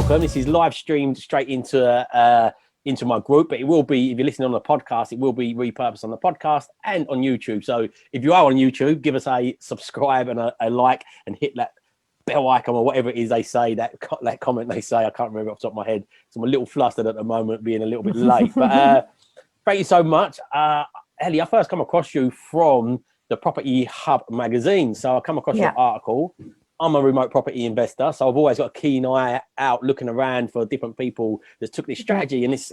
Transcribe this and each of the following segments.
welcome. This is live streamed straight into my group, but it will be, if you're listening on the podcast, it will be repurposed on the podcast and on YouTube. So if you are on YouTube, give us a subscribe and a like, and hit that bell icon or whatever it is they say, that comment they say. I can't remember off the top of my head, so I'm a little flustered at the moment, being a little bit late. But thank you so much. Elly, I first come across you from the Property Hub magazine. So I come across your article. I'm a remote property investor, so I've always got a keen eye out looking around for different people that took this strategy. And it's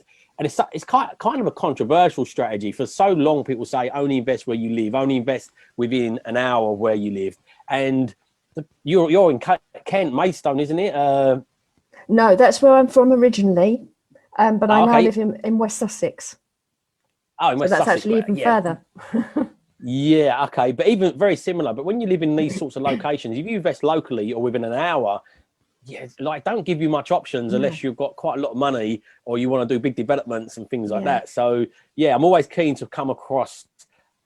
kind of a controversial strategy. For so long, people say only invest where you live, only invest within an hour of where you live. And you're in Kent, Maidstone, isn't it? No, that's where I'm from originally, but I now live in West Sussex. Oh, in West Sussex. That's actually even further. Yeah, okay, but even very similar. But when you live in these sorts of locations, if you invest locally or within an hour, like, don't give you much options unless you've got quite a lot of money or you want to do big developments and things like that. So yeah, I'm always keen to come across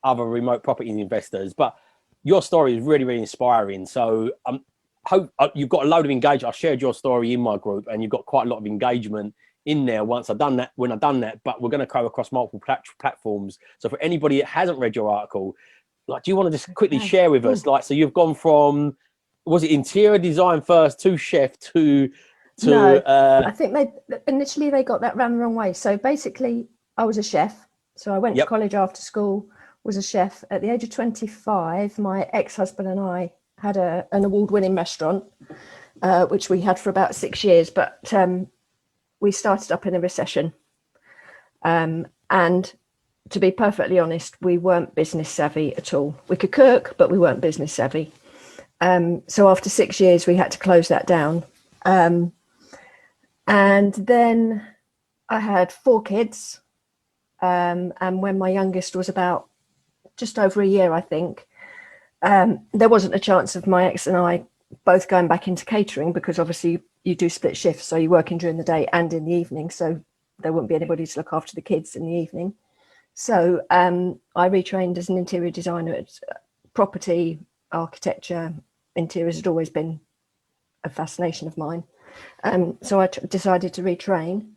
other remote property investors. But your story is really, really inspiring. So hope you've got a load of engagement. I shared your story in my group, and you've got quite a lot of engagement in there when I've done that. But we're going to go across multiple platforms. So for anybody that hasn't read your article, like, do you want to just quickly share with us, like, so you've gone from, was it interior design first to chef to no, I think initially they got that round the wrong way. So basically I was a chef, so I went to college after school, was a chef. At the age of 25, my ex-husband and I had an award-winning restaurant, which we had for about 6 years, but we started up in a recession. And to be perfectly honest, we weren't business savvy at all. We could cook, but we weren't business savvy. So after 6 years, we had to close that down. And then I had 4 kids. And when my youngest was about just over a year, I think, there wasn't a chance of my ex and I both going back into catering, because obviously you do split shifts, so you're working during the day and in the evening, so there wouldn't be anybody to look after the kids in the evening. So I retrained as an interior designer. At property, architecture, interiors had always been a fascination of mine. So I decided to retrain.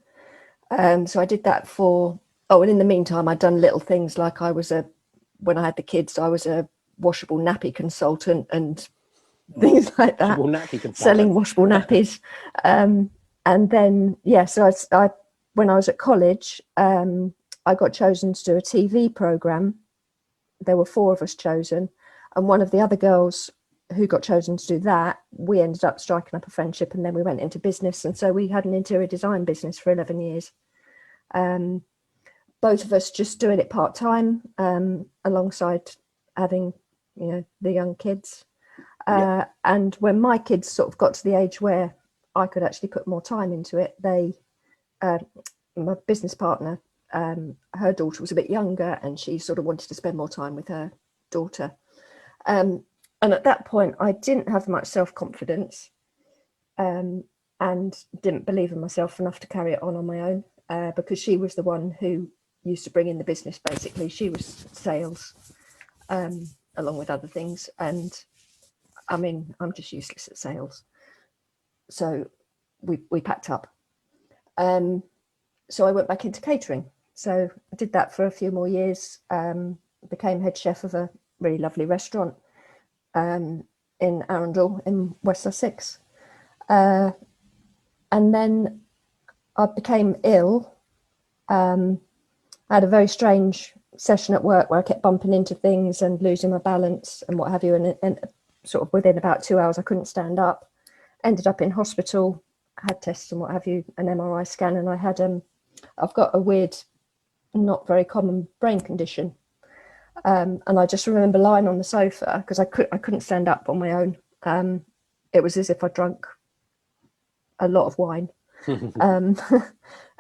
So I did that and in the meantime, I'd done little things like when I had the kids, I was a washable nappy consultant and things like that, selling washable nappies. And then, so I when I was at college, I got chosen to do a TV program. There were 4 of us chosen, and one of the other girls who got chosen to do that, we ended up striking up a friendship, and then we went into business. And so we had an interior design business for 11 years. Both of us just doing it part-time, alongside having, the young kids. And when my kids sort of got to the age where I could actually put more time into it, my business partner, her daughter was a bit younger, and she sort of wanted to spend more time with her daughter. And at that point, I didn't have much self-confidence, and didn't believe in myself enough to carry it on my own, because she was the one who used to bring in the business. Basically, she was sales, along with other things. And I mean, I'm just useless at sales. So we packed up. So I went back into catering. So I did that for a few more years, became head chef of a really lovely restaurant in Arundel in West Sussex. And then I became ill. I had a very strange session at work where I kept bumping into things and losing my balance and what have you. And sort of within about 2 hours, I couldn't stand up. Ended up in hospital, had tests and what have you, an MRI scan, and I had I've got a weird, not very common brain condition. And I just remember lying on the sofa because I couldn't stand up on my own. It was as if I drunk a lot of wine.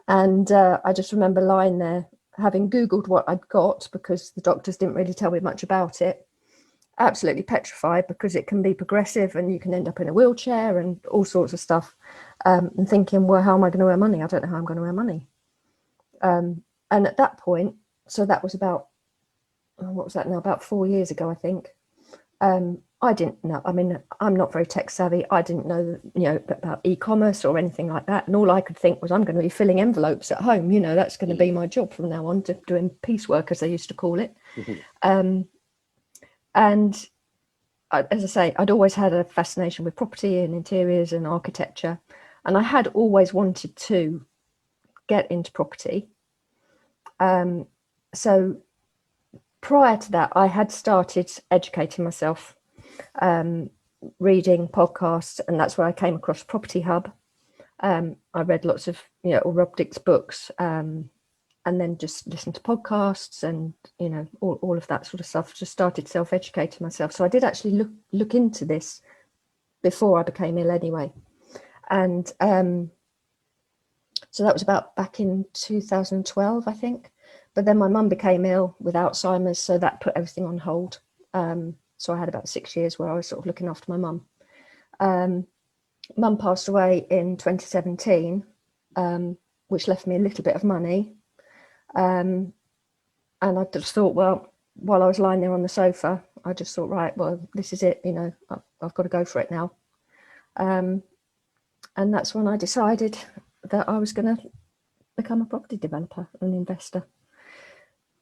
And I just remember lying there, having Googled what I'd got, because the doctors didn't really tell me much about it. Absolutely petrified, because it can be progressive and you can end up in a wheelchair and all sorts of stuff. And thinking, well, how am I going to earn money? I don't know how I'm going to earn money. And at that point, so that was about, what was that now? About 4 years ago, I think. I didn't know. I mean, I'm not very tech savvy. I didn't know, about e-commerce or anything like that. And all I could think was, I'm going to be filling envelopes at home. That's going to be my job from now on, doing piecework, as they used to call it. And as I say, I'd always had a fascination with property and interiors and architecture. And I had always wanted to get into property. So prior to that, I had started educating myself, reading podcasts, and that's where I came across Property Hub. I read lots of, Rob Dick's books, and then just listened to podcasts and, all of that sort of stuff. Just started self-educating myself. So I did actually look into this before I became ill anyway. And so that was about back in 2012, I think. But then my mum became ill with Alzheimer's, so that put everything on hold. So I had about 6 years where I was sort of looking after my mum. Mum passed away in 2017, which left me a little bit of money. And I just thought, well, while I was lying there on the sofa, I just thought, right, well, this is it, I've got to go for it now. And that's when I decided that I was going to become a property developer and investor.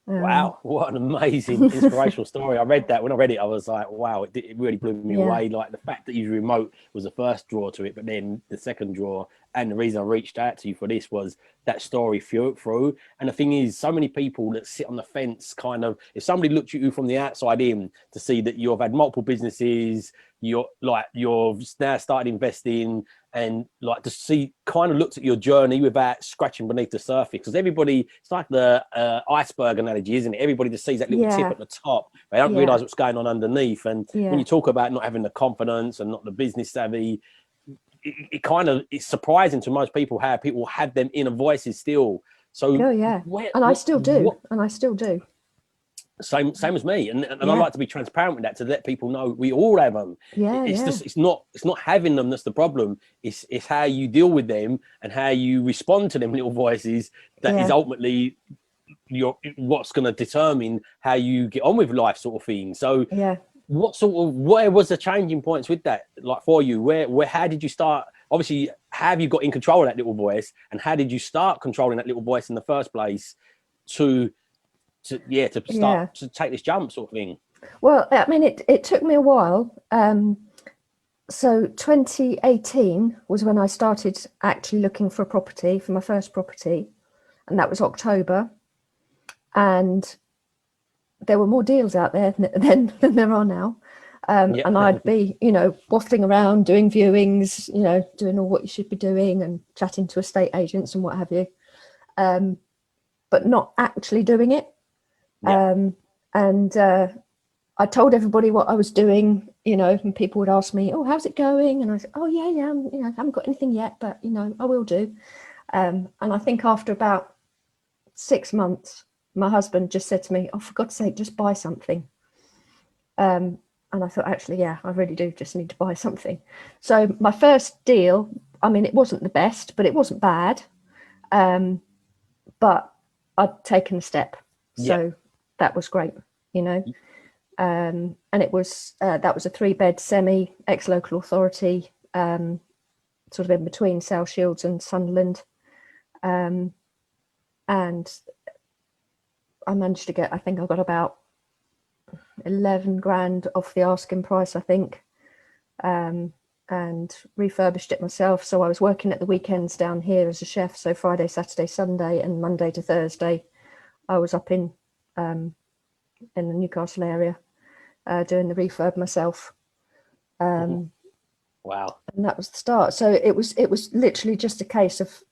Wow, what an amazing inspirational story. I read that. When I read it, I was like, wow, it really blew me away. Like the fact that you remote was the first draw to it, but then the second draw. And the reason I reached out to you for this was that story through. And the thing is, so many people that sit on the fence, kind of, if somebody looked at you from the outside in to see that you've had multiple businesses, you're now started investing, and like to see, kind of looked at your journey without scratching beneath the surface. Because everybody, it's like the iceberg analogy, isn't it? Everybody just sees that little tip at the top. They don't realize what's going on underneath. And when you talk about not having the confidence and not the business savvy, it's surprising to most people how people have them inner voices still. So I still do. Same as me, and I like to be transparent with that, to let people know we all have them. It's not having them that's the problem. It's how you deal with them and how you respond to them little voices that is ultimately what's going to determine how you get on with life, sort of thing. So where was the changing points with that, like for you? Where how did you start? Obviously, how have you got in control of that little voice, and how did you start controlling that little voice in the first place to start to take this jump, sort of thing? Well, I mean, it took me a while. So 2018 was when I started actually looking for a property, for my first property, and that was October. And there were more deals out there than there are now. And I'd be, wafting around, doing viewings, doing all what you should be doing and chatting to estate agents and what have you, but not actually doing it. I told everybody what I was doing, and people would ask me, oh, how's it going? And I said, oh, yeah, I haven't got anything yet, but, I will do. And I think after about 6 months, my husband just said to me, oh, for God's sake, just buy something. And I thought, actually, I really do just need to buy something. So my first deal, I mean, it wasn't the best, but it wasn't bad. But I'd taken a step. So that was great, and it was, that was a 3-bed semi, ex-local authority, sort of in between South Shields and Sunderland. And I managed to get, I think I got about 11 grand off the asking price, I think, and refurbished it myself. So I was working at the weekends down here as a chef. So Friday, Saturday, Sunday, and Monday to Thursday, I was up in the Newcastle area doing the refurb myself. Wow. And that was the start. So it was literally just a case of,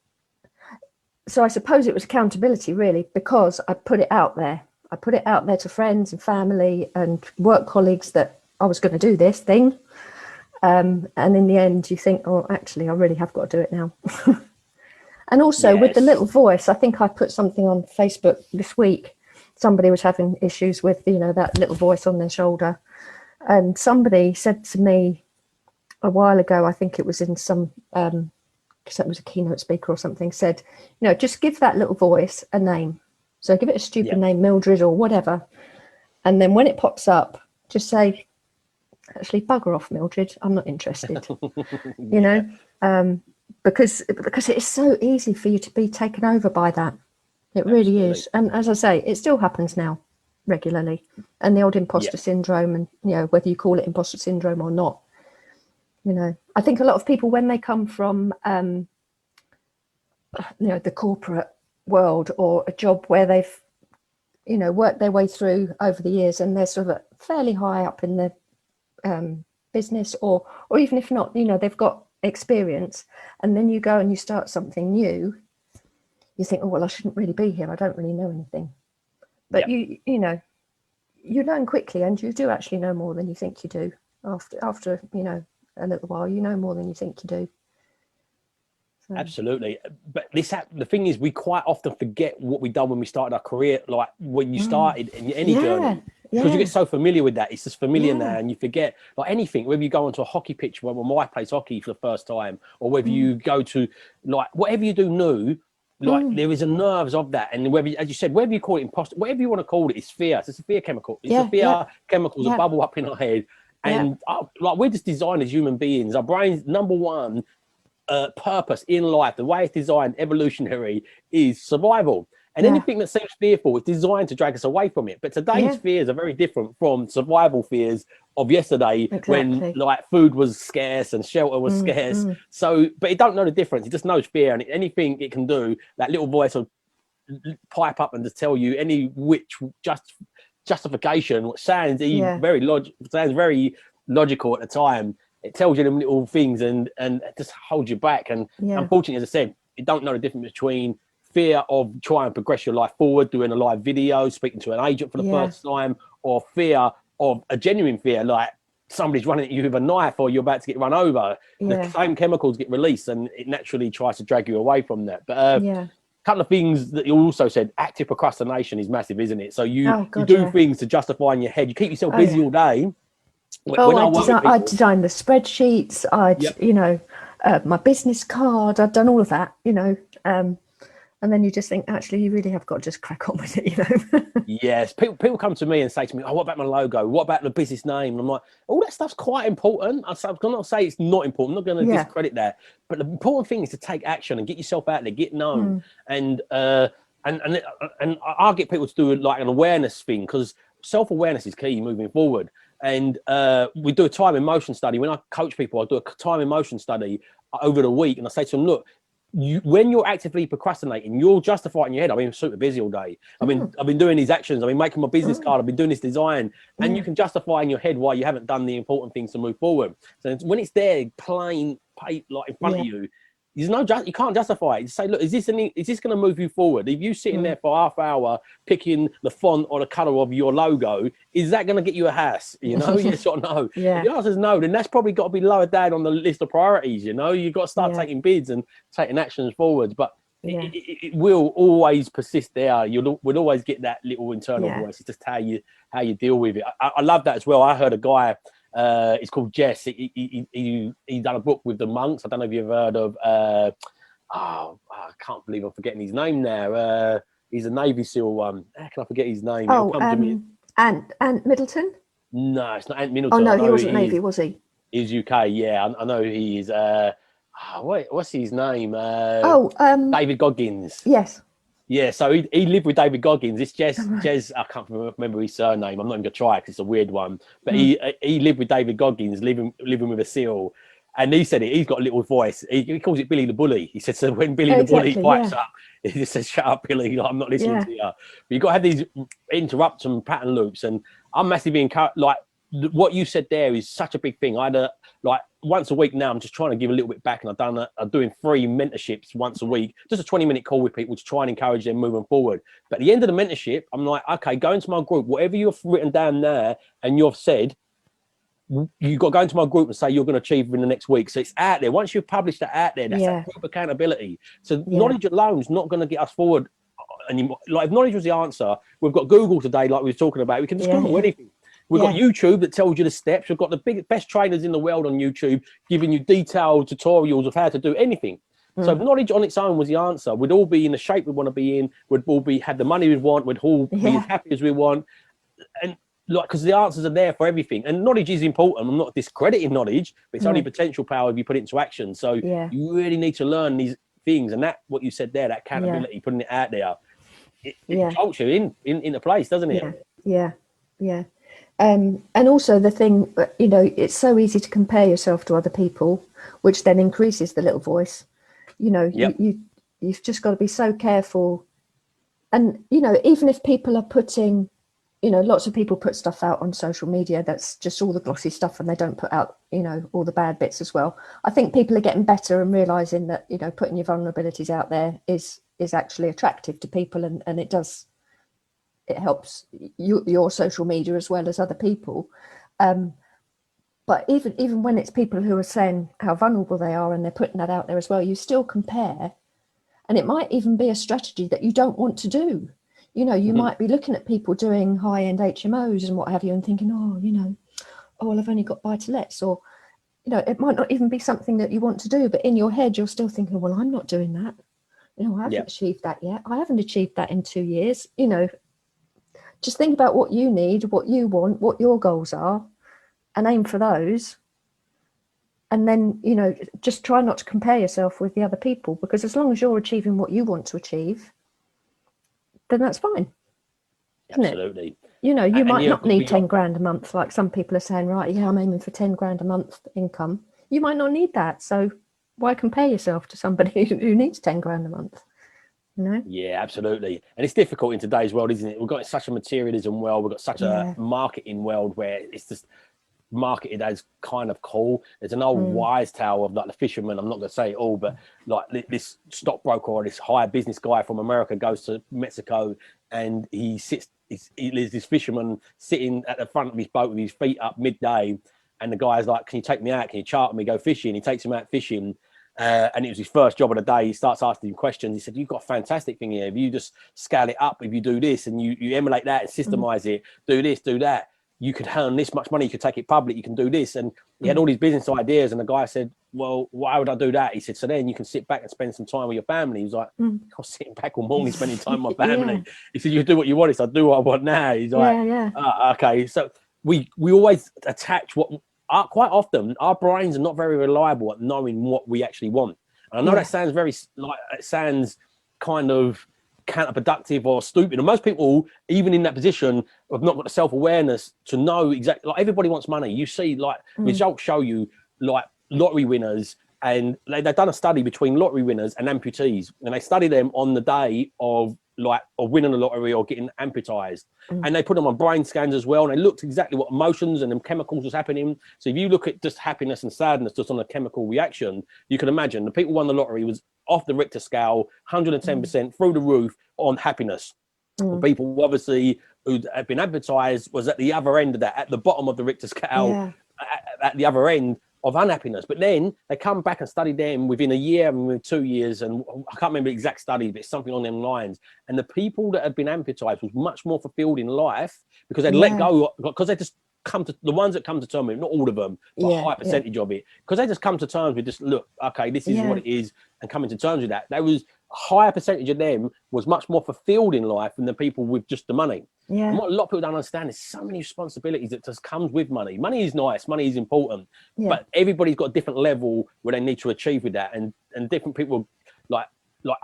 so I suppose it was accountability, really, because I put it out there. I put it out there to friends and family and work colleagues that I was going to do this thing. And in the end, you think, oh, actually, I really have got to do it now. And also with the little voice, I think I put something on Facebook this week. Somebody was having issues with, that little voice on their shoulder. And somebody said to me a while ago, I think it was in some, because that was a keynote speaker or something, said, just give that little voice a name. So give it a stupid name, Mildred or whatever. And then when it pops up, just say, actually, bugger off, Mildred. I'm not interested. You know, because it is so easy for you to be taken over by that. It really is. And as I say, it still happens now regularly. And the old imposter syndrome, and, you know, whether you call it imposter syndrome or not, you know, I think a lot of people, when they come from, you know, the corporate world or a job where they've, you know, worked their way through over the years, and they're sort of fairly high up in the business, or even if not, you know, they've got experience, and then you go and you start something new, you think, oh, well, I shouldn't really be here. I don't really know anything. But you know, you learn quickly, and you do actually know more than you think you do. After you know, a little while, you know more than you think you do. So. Absolutely. But the thing is, we quite often forget what we've done when we started our career, like when you started in any journey. Because you get so familiar with that. It's just familiar now, and you forget, like anything, whether you go onto a hockey pitch when my wife plays hockey for the first time, or whether you go to, like, whatever you do new, like there is a nerves of that. And whether, as you said, whether you call it imposter, whatever you want to call it, it's fear. It's a fear chemical. It's a fear chemicals that bubble up in our head. And like, we're just designed as human beings. Our brain's number one purpose in life, the way it's designed, evolutionary, is survival. And anything that seems fearful is designed to drag us away from it. But today's fears are very different from survival fears of yesterday, when like food was scarce and shelter was scarce. So, but it don't know the difference. It just knows fear, and anything it can do, that little voice will pipe up and just tell you any which justification, what sounds very logical at the time. It tells you them little things and it just holds you back. And unfortunately, as I said, you don't know the difference between fear of trying to progress your life forward, doing a live video, speaking to an agent for the first time, or fear of a genuine fear, like somebody's running at you with a knife or you're about to get run over. The same chemicals get released, and it naturally tries to drag you away from that. But a couple of things that you also said, active procrastination is massive, isn't it? So you do things to justify in your head. You keep yourself busy all day. I designed the spreadsheets. You know, my business card. I'd done all of that, you know. And then you just think, actually, you really have got to just crack on with it, you know. Yes, people come to me and say to me, oh, what about my logo? What about the business name? And I'm like, all that stuff's quite important. I'm not say it's not important. I'm not going to discredit that. But the important thing is to take action and get yourself out there, get known. And I'll get people to do like an awareness thing, because self-awareness is key moving forward. And we do a time and motion study. When I coach people, I do a time and motion study over the week, and I say to them, look, when you're actively procrastinating, you're justifying in your head, I've been super busy all day. I've been doing these actions. I've been making my business card. I've been doing this design. And you can justify in your head why you haven't done the important things to move forward. So when it's there, plain, like in front of you, there's no, you can't justify it. You say, look, is this going to move you forward? If you sitting there for half hour picking the font or the color of your logo, is that going to get you a house? You know, yes or no? If the answer is no, then that's probably got to be lower down on the list of priorities. You know, you've got to start taking bids and taking actions forwards. But it will always persist there. We'll always get that little internal voice. It's just how you deal with it. I love that as well. I heard a guy. It's called Jess. He done a book with the monks. I don't know if you've heard of. I can't believe I'm forgetting his name now. He's a Navy SEAL one. How can I forget his name? Ant Middleton. No, it's not Ant Middleton. Oh no, he wasn't Navy, was he? He's UK. Yeah, I know he is. What's his name? David Goggins. Yes. Yeah, so he lived with David Goggins. It's Jez. I can't remember his surname. I'm not even gonna try because it's a weird one. But he lived with David Goggins, living with a SEAL, and he said it. He's got a little voice. He calls it Billy the Bully. He said, so when Billy the Bully pipes up, he just says, "Shut up, Billy. I'm not listening to you." But you've got to have these interrupts and pattern loops. And I'm massively encouraged. Like what you said there is such a big thing. I had like once a week now, I'm just trying to give a little bit back, and I'm doing free mentorships once a week, just a 20-minute call with people to try and encourage them moving forward. But at the end of the mentorship, I'm like, okay, go into my group, whatever you've written down there and you've said, you've got to go into my group and say you're going to achieve in the next week. So it's out there. Once you've published it out there, that's that group accountability. So knowledge alone is not going to get us forward anymore. Like if knowledge was the answer, we've got Google today, like we were talking about. We can just Google anything. We've got YouTube that tells you the steps. We've got the best trainers in the world on YouTube giving you detailed tutorials of how to do anything. So if knowledge on its own was the answer, we'd all be in the shape we want to be in. We'd all have the money we want. We'd all be as happy as we want. And like, because the answers are there for everything, and knowledge is important. I'm not discrediting knowledge, but it's only potential power if you put it into action. So you really need to learn these things, and that what you said there, that accountability, putting it out there, it jolts you into place, doesn't it? Yeah. And also the thing, you know, it's so easy to compare yourself to other people, which then increases the little voice. You know, you've just got to be so careful. And, you know, even if people are putting, you know, lots of people put stuff out on social media that's just all the glossy stuff, and they don't put out, you know, all the bad bits as well. I think people are getting better and realizing that, you know, putting your vulnerabilities out there is actually attractive to people, and it helps your social media as well as other people. But even when it's people who are saying how vulnerable they are and they're putting that out there as well, you still compare. And it might even be a strategy that you don't want to do. You know, you might be looking at people doing high-end HMOs and what have you and thinking, oh, you know, well, I've only got buy-to-lets. Or, you know, it might not even be something that you want to do, but in your head, you're still thinking, well, I'm not doing that. You know, I haven't achieved that yet. I haven't achieved that in 2 years. You know, just think about what you need, what you want, what your goals are, and aim for those. And then, you know, just try not to compare yourself with the other people, because as long as you're achieving what you want to achieve, then that's fine. Absolutely. It? You know, you might not need 10 got... grand a month, like some people are saying, right, yeah, I'm aiming for 10 grand a month income. You might not need that. So why compare yourself to somebody who needs 10 grand a month? You know? Yeah, absolutely. And it's difficult in today's world, isn't it? We've got such a materialism world. We've got such a marketing world where it's just marketed as kind of cool. There's an old wise tale of like the fisherman. I'm not going to say it all, but like this stockbroker or this higher business guy from America goes to Mexico, and he sits. There's this fisherman sitting at the front of his boat with his feet up midday, and the guy's like, "Can you take me out? Can you charter me? Go fishing?" He takes him out fishing. And it was his first job of the day. He starts asking him questions. He said, "You've got a fantastic thing here. If you just scale it up, if you do this and you emulate that and systemize it, do this, do that, you could earn this much money. You could take it public. You can do this." And he had all these business ideas. And the guy said, "Well, why would I do that?" He said, "So then you can sit back and spend some time with your family." He was like, "I'm sitting back all morning spending time with my family." He said, "You do what you want." He said, "I do what I want now." He's like, okay. So we always attach what... quite often, our brains are not very reliable at knowing what we actually want. And I know that sounds it sounds kind of counterproductive or stupid. And most people, even in that position, have not got the self-awareness to know exactly. Like, everybody wants money. You see, like, results show you, like, lottery winners, and they've done a study between lottery winners and amputees, and they study them on the day of winning a lottery or getting amputized. And they put them on brain scans as well, and they looked exactly what emotions and them chemicals was happening. So if you look at just happiness and sadness just on a chemical reaction, you can imagine the people who won the lottery was off the Richter scale, 110% through the roof on happiness. People obviously who had been amputized was at the other end of that, at the bottom of the Richter scale, at the other end of unhappiness. But then they come back and study them within a year and within 2 years, and I can't remember the exact study, but it's something on them lines. And the people that had been amputized was much more fulfilled in life because they'd let go, because they just come to the ones that come to terms with, not all of them, but a high percentage of it, because they just come to terms with just, look, okay, this is what it is, and coming to terms with that. There was a higher percentage of them was much more fulfilled in life than the people with just the money. And what a lot of people don't understand is so many responsibilities that just comes with money. Money is nice, money is important, but everybody's got a different level where they need to achieve with that, and different people like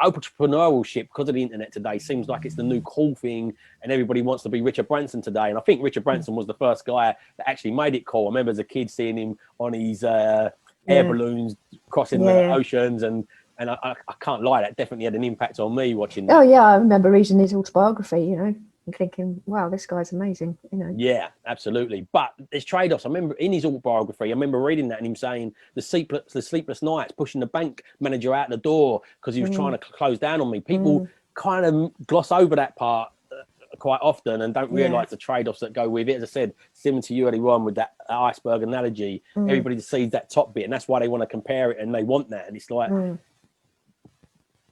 entrepreneurship, because of the internet today, seems like it's the new cool thing, and everybody wants to be Richard Branson today. And I think Richard Branson was the first guy that actually made it cool. I remember as a kid seeing him on his air balloons crossing the oceans, and I can't lie, that definitely had an impact on me watching that. Oh yeah, I remember reading his autobiography, you know, and thinking, wow, this guy's amazing, you know. Yeah, absolutely. But there's trade-offs. I remember in his autobiography, I remember reading that and him saying the sleepless nights, pushing the bank manager out the door because he was trying to close down on me. People kind of gloss over that part quite often and don't realise the trade-offs that go with it. As I said, similar to you, Elly, with that iceberg analogy, everybody just sees that top bit, and that's why they want to compare it, and they want that. And it's like...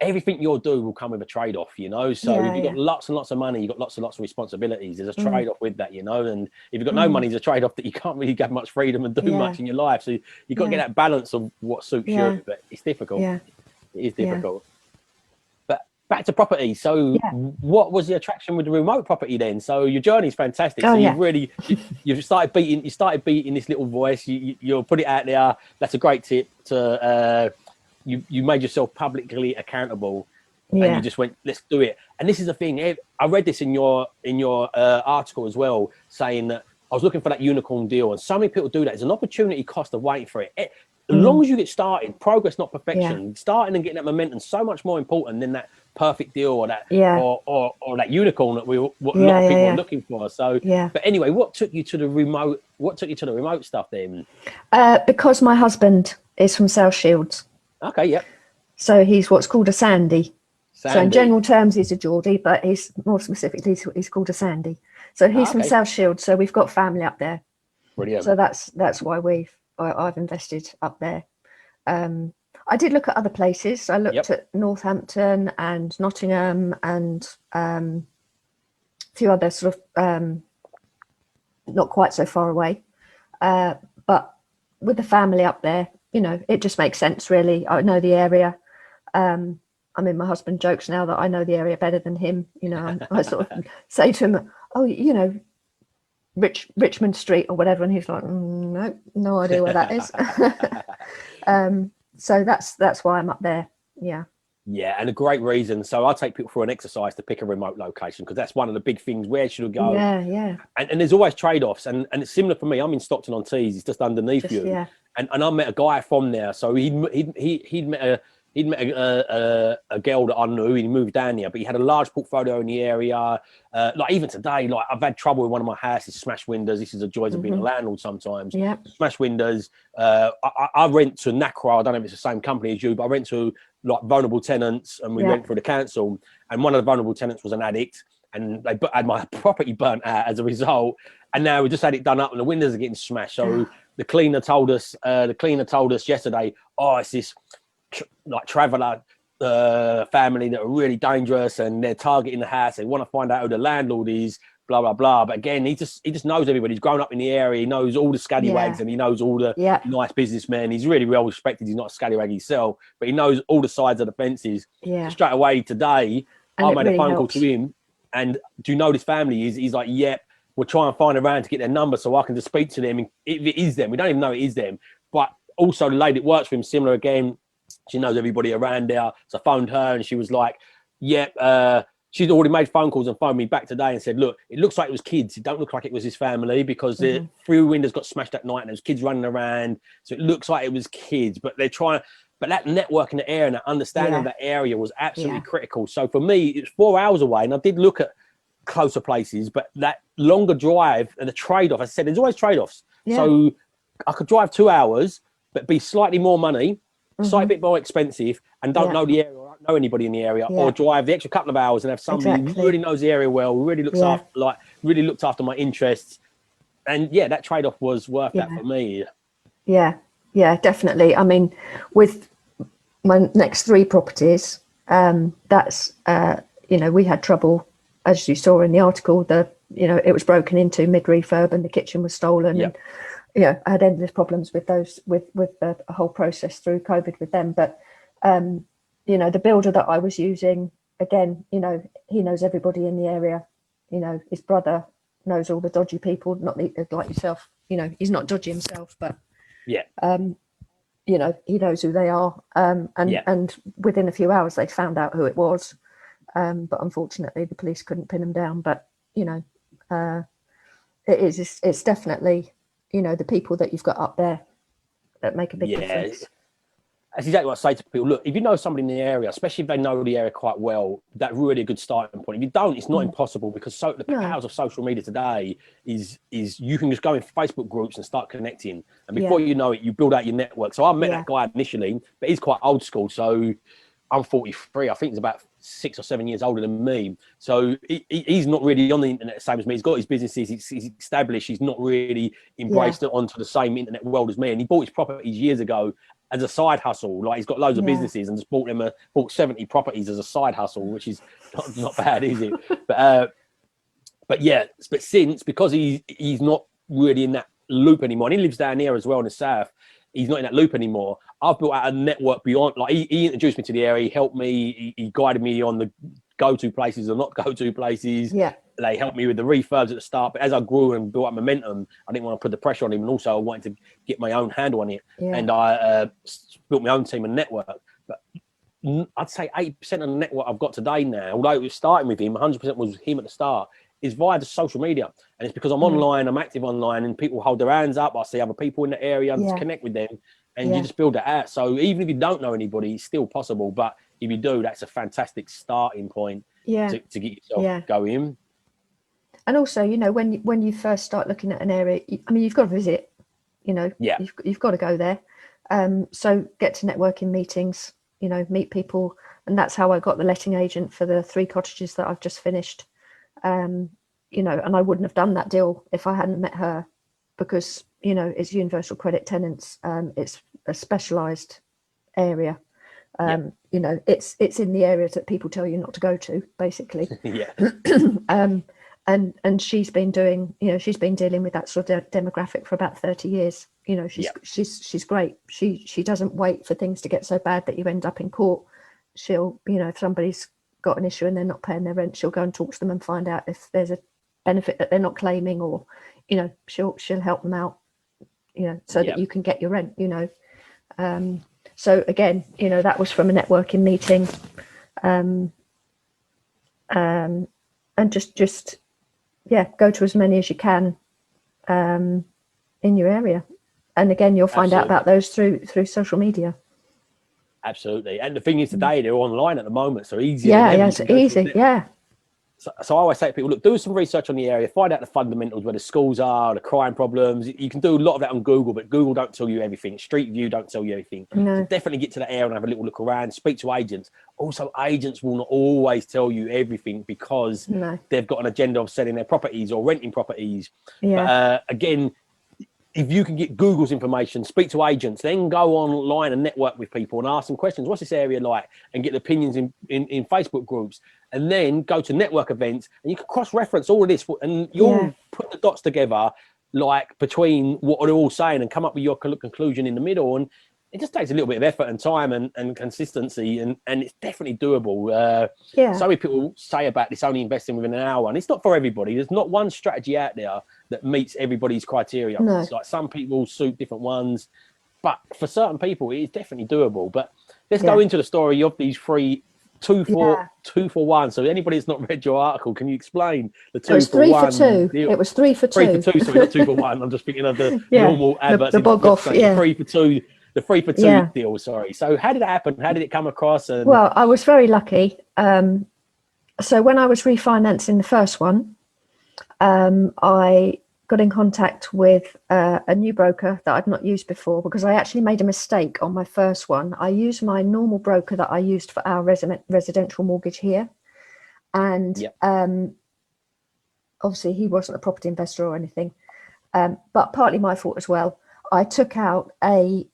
everything you'll do will come with a trade-off, you know. So if you've got lots and lots of money, you've got lots and lots of responsibilities. There's a trade-off with that, you know. And if you've got no money, there's a trade-off that you can't really get much freedom and do much in your life. So you've got to get that balance of what suits you. But it's difficult. It is difficult. But back to property. So Yeah. what was the attraction with the remote property then? So your journey is fantastic. Oh, So yeah. you've really, you've started beating this little voice. You'll put it out there. That's a great tip to, you made yourself publicly accountable. Yeah. And you just went, let's do it. And this is the thing. I read this in your article as well, saying that I was looking for that unicorn deal, and so many people do that. There's an opportunity cost of waiting for it. As long as you get started, progress not perfection. Yeah. Starting and getting that momentum is so much more important than that perfect deal or that or that unicorn that a lot of people are looking for. So, but anyway, what took you to the remote? What took you to the remote stuff then? Because my husband is from South Shields. Okay, yep. So he's what's called a Sandy. So in general terms, he's a Geordie, but he's more specifically, he's called a Sandy. So he's from South Shields. So we've got family up there. Brilliant. So that's why I've invested up there. I did look at other places. I looked at Northampton and Nottingham and a few other sort of not quite so far away. But with the family up there, you know, it just makes sense, really. I know the area. I mean, my husband jokes now that I know the area better than him. You know, I sort of say to him, "Oh, you know, Richmond Street or whatever," and he's like, "No idea where that is." So that's why I'm up there. Yeah. Yeah, and a great reason. So I take people through an exercise to pick a remote location, because that's one of the big things. Where should we go? Yeah. And there's always trade-offs, and it's similar for me. I'm in Stockton-on-Tees. It's just underneath you. Yeah. And I met a guy from there. So he'd met a girl that I knew. He moved down there, but he had a large portfolio in the area. Like even today, like I've had trouble with one of my houses, smashed windows. This is the joys of being a landlord sometimes. Yeah. Smashed windows. I rent to NACRA. I don't know if it's the same company as you, but I rent to like vulnerable tenants, and we went through the council. And one of the vulnerable tenants was an addict, and they had my property burnt out as a result. And now we just had it done up, and the windows are getting smashed. So the cleaner told us yesterday, oh, it's this like traveller family that are really dangerous, and they're targeting the house. They want to find out who the landlord is, blah blah blah. But again, he just knows everybody. He's grown up in the area. He knows all the scallywags, and he knows all the nice businessmen. He's really well respected. He's not a scallywag himself, but he knows all the sides of the fences. So straight away today, and I made a phone call to him, and do you know this family? He's like, yep. We'll try and find around to get their number so I can just speak to them. And if it is them, we don't even know it is them. But also the lady that works for him, similar again. She knows everybody around there. So I phoned her, and she was like, she'd already made phone calls and phoned me back today and said, look, it looks like it was kids. It don't look like it was his family, because the 3 windows got smashed that night and there was kids running around. So it looks like it was kids, but they're trying. But that network in the area and that understanding of that area was absolutely critical. So for me, it's 4 hours away, and I did look at closer places, but that longer drive and the trade-off, as I said, there's always trade-offs. So I could drive 2 hours, but be slightly more money, slightly bit more expensive, and don't know the area or don't know anybody in the area, or drive the extra couple of hours and have somebody who really knows the area well, really looks after, really looked after my interests. And that trade-off was worth that for me. Yeah, definitely. I mean, with my next 3 properties, that's you know, we had trouble, as you saw in the article. It was broken into mid-refurb, and the kitchen was stolen. And, I had endless problems with those, with the whole process through COVID with them. But, the builder that I was using, again, he knows everybody in the area. His brother knows all the dodgy people, not like yourself. He's not dodgy himself, but he knows who they are. And within a few hours, they found out who it was. But unfortunately, the police couldn't pin them down. But, it's definitely, the people that you've got up there that make a big difference. That's exactly what I say to people. Look, if you know somebody in the area, especially if they know the area quite well, that's really a good starting point. If you don't, it's not impossible, because the powers of social media today is you can just go in Facebook groups and start connecting. And before you know it, you build out your network. So I met that guy initially, but he's quite old school. So I'm 43. I think he's about 6 or 7 years older than me. So he's not really on the internet the same as me. He's got his businesses. He's established. He's not really embraced it onto the same internet world as me. And he bought his properties years ago as a side hustle. Like, he's got loads of businesses and just bought 70 properties as a side hustle, which is not bad, is it? But since, because he's not really in that loop anymore, and he lives down here as well in the south, he's not in that loop anymore. I've built out a network beyond, like he introduced me to the area, he helped me, he guided me on the go-to places or not go-to places. Yeah. They helped me with the refurbs at the start, but as I grew and built up momentum, I didn't want to put the pressure on him, and also I wanted to get my own handle on it. Yeah. And I built my own team and network. But I'd say 80% of the network I've got today now, although it was starting with him, 100% was him at the start, is via the social media. And it's because I'm online, I'm active online, and people hold their hands up. I see other people in the area and just connect with them, and you just build that out. So even if you don't know anybody, it's still possible. But if you do, that's a fantastic starting point to get yourself going. And also, you know, when you first start looking at an area, I mean, you've got to visit, you know, you've got to go there. So get to networking meetings, you know, meet people. And that's how I got the letting agent for the 3 cottages that I've just finished. You know, and I wouldn't have done that deal if I hadn't met her, because, you know, it's universal credit tenants. It's a specialised area. You know, it's in the areas that people tell you not to go to, basically. And she's been doing, you know, she's been dealing with that sort of demographic for about 30 years. You know, she's great. She doesn't wait for things to get so bad that you end up in court. She'll, you know, if somebody's got an issue and they're not paying their rent, she'll go and talk to them and find out if there's a benefit that they're not claiming, or, you know, she'll help them out, you know, so that you can get your rent, you know. So again, you know, that was from a networking meeting, and just go to as many as you can in your area, and again, you'll find out about those through social media. Absolutely. And the thing is, today they're online at the moment, so easy. It's easy. So I always say to people, look, do some research on the area, find out the fundamentals, where the schools are, the crime problems. You can do a lot of that on Google, but Google don't tell you everything. Street View don't tell you everything. No. So definitely get to that area and have a little look around, speak to agents. Also, agents will not always tell you everything, because they've got an agenda of selling their properties or renting properties. But again, if you can get Google's information, speak to agents, then go online and network with people and ask them questions. What's this area like? And get opinions in Facebook groups. And then go to network events, and you can cross-reference all of this, and you'll put the dots together, like between what they're all saying, and come up with your conclusion in the middle. And it just takes a little bit of effort and time and consistency, and it's definitely doable. So many people say about this only investing within an hour, and it's not for everybody. There's not one strategy out there that meets everybody's criteria. It's like some people suit different ones, but for certain people, it is definitely doable. But let's go into the story of these 3 2 for 1. So anybody that's not read your article, can you explain the 2 for 1? It was 3 for 2. 3 for 2, sorry, not 2 for 1. I'm just thinking of the normal adverts. The bog off, 3 for 2. The 3 for 2 deal, sorry. So how did that happen? How did it come across? And... Well, I was very lucky. So when I was refinancing the first one, I got in contact with a new broker that I'd not used before, because I actually made a mistake on my first one. I used my normal broker that I used for our residential mortgage here. And obviously he wasn't a property investor or anything, but partly my fault as well. I took out a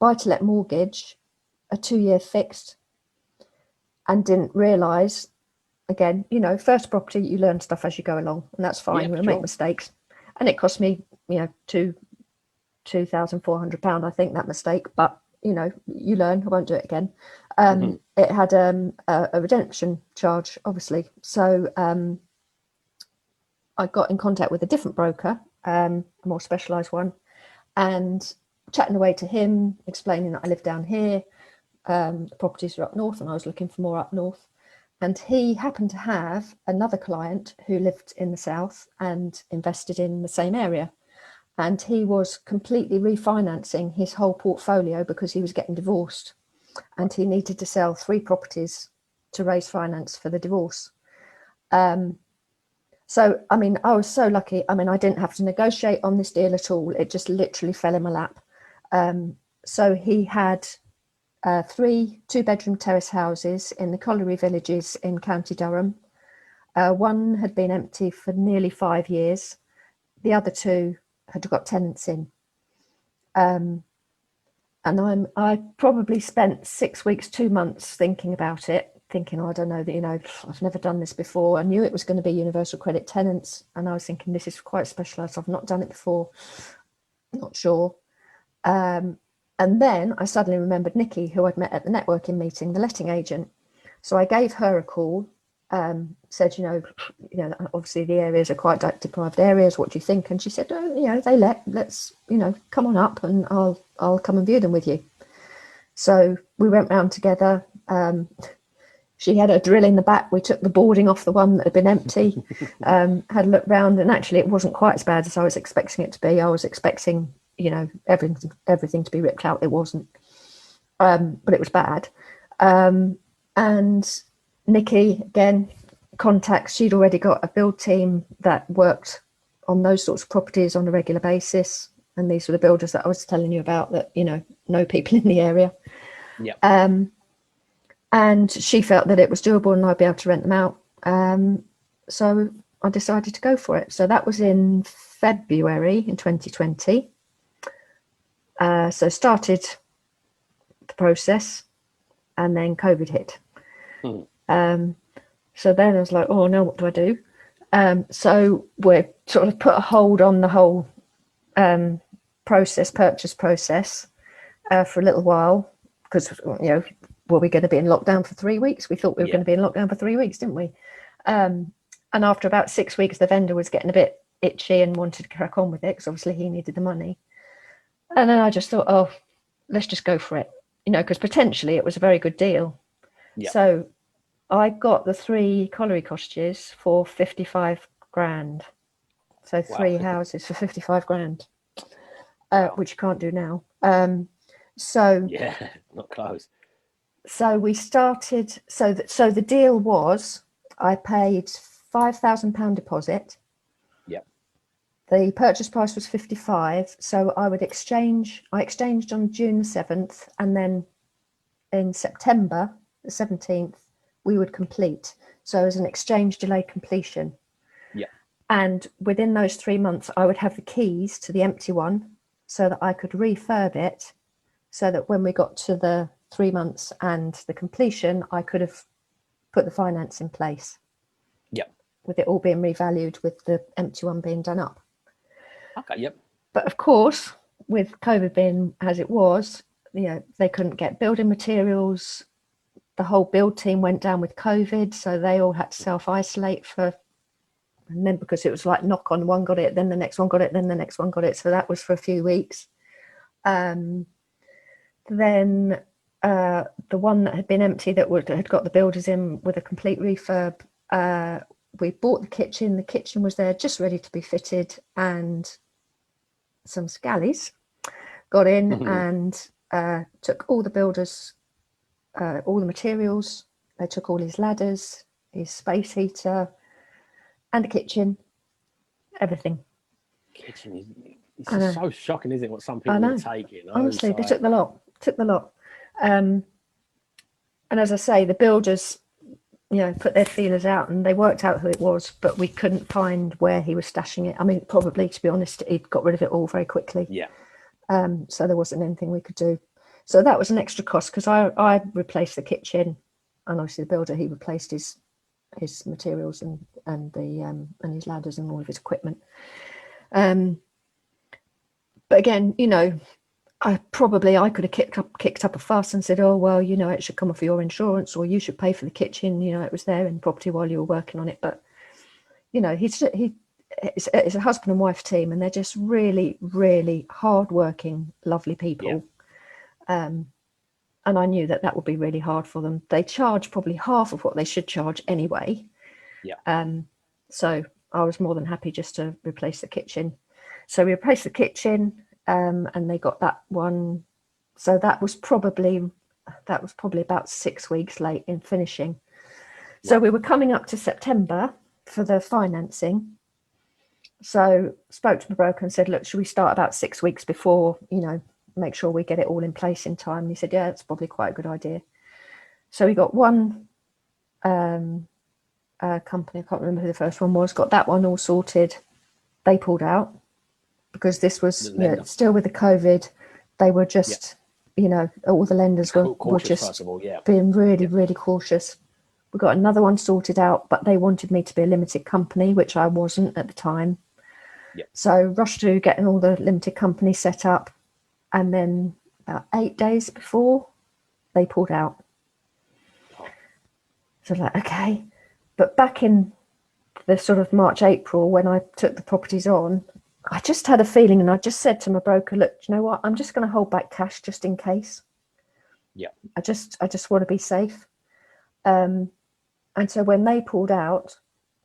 buy-to-let mortgage, a 2-year fixed, and didn't realise, again, you know, first property, you learn stuff as you go along, and that's fine. We'll make mistakes. And it cost me, you know, £2,400, I think, that mistake. But, you know, you learn. I won't do it again. It had a redemption charge, obviously. So I got in contact with a different broker, a more specialised one, and chatting away to him, explaining that I live down here, the properties are up north, and I was looking for more up north. And he happened to have another client who lived in the south and invested in the same area. And he was completely refinancing his whole portfolio because he was getting divorced. And he needed to sell 3 properties to raise finance for the divorce. So, I mean, I was so lucky. I mean, I didn't have to negotiate on this deal at all. It just literally fell in my lap. So he had 3 2-bedroom terrace houses in the colliery villages in County Durham. One had been empty for nearly 5 years. The other 2 had got tenants in. And I probably spent 6 weeks, 2 months thinking about it, thinking, I don't know, that, you know, I've never done this before. I knew it was going to be universal credit tenants, and I was thinking, this is quite specialised. I've not done it before. Not sure. And then I suddenly remembered Nikki, who I'd met at the networking meeting, the letting agent. So I gave her a call, said, obviously the areas are quite deprived areas. What do you think? And she said, oh, they let's, come on up and I'll come and view them with you. So we went round together. She had a drill in the back. We took the boarding off the one that had been empty, had a look round, and actually it wasn't quite as bad as I was expecting it to be. I was expecting, everything to be ripped out. It wasn't, but it was bad. And Nikki, again, contacts. She'd already got a build team that worked on those sorts of properties on a regular basis. And these were the builders that I was telling you about that, know people in the area. Yeah. And she felt that it was doable and I'd be able to rent them out. So I decided to go for it. So that was in February in 2020. So started the process and then COVID hit. So then I was like, oh no, what do I do? So we're sort of put a hold on the whole purchase process for a little while because, were we going to be in lockdown for 3 weeks? We thought we were going to be in lockdown for 3 weeks, didn't we? And after about 6 weeks, the vendor was getting a bit itchy and wanted to crack on with it because obviously he needed the money. And then I just thought, oh, let's just go for it, because potentially it was a very good deal. Yeah. So I got the 3 colliery cottages for 55 grand. So 3 houses for 55 grand, which you can't do now. So yeah, not close. So we started. So the deal was, I paid £5,000 deposit. Yeah. The purchase price was 55. So I exchanged on June the 7th, and then in September the 17th we would complete. So as an exchange delay completion. Yeah. And within those 3 months, I would have the keys to the empty one, so that I could refurb it, so that when we got to the 3 months and the completion, I could have put the finance in place. Yep. With it all being revalued, with the empty one being done up. Okay, yep. But of course, with COVID being as it was, they couldn't get building materials. The whole build team went down with COVID, so they all had to self-isolate and then because it was like knock on, one got it, then the next one got it, then the next one got it. So that was for a few weeks. Then the one that had been empty that had got the builders in with a complete refurb, we bought the kitchen. The kitchen was there just ready to be fitted, and some scallies got in and took all the builders, all the materials. They took all his ladders, his space heater, and the kitchen, everything. Kitchen it's just so shocking, isn't it, what some people will take, Honestly, they took the lot. And as I say, the builders, put their feelers out and they worked out who it was, but we couldn't find where he was stashing it. I mean, probably, to be honest, he'd got rid of it all very quickly. Yeah. So there wasn't anything we could do. So that was an extra cost because I replaced the kitchen, and obviously the builder, he replaced his materials and his ladders and all of his equipment. But again, I could have kicked up a fuss and said, oh, well, it should come off your insurance, or you should pay for the kitchen. It was there in property while you were working on it. But, it's a husband and wife team, and they're just really, really hardworking, lovely people. Yeah. And I knew that would be really hard for them. They charge probably half of what they should charge anyway. Yeah. So I was more than happy just to replace the kitchen. So we replaced the kitchen. And they got that one. So that was probably about 6 weeks late in finishing. So we were coming up to September for the financing. So spoke to my broker and said, look, should we start about 6 weeks before, make sure we get it all in place in time? And he said, yeah, it's probably quite a good idea. So we got one company, I can't remember who the first one was, got that one all sorted. They pulled out, because this was still with the COVID. They were just, all the lenders were just being really, really cautious. We got another one sorted out, but they wanted me to be a limited company, which I wasn't at the time. Yep. So rushed to getting all the limited company set up, and then about 8 days before they pulled out. So like, okay. But back in the sort of March, April, when I took the properties on, I just had a feeling, and I just said to my broker, look, you know what? I'm just going to hold back cash just in case. Yeah. I just want to be safe. And so when they pulled out,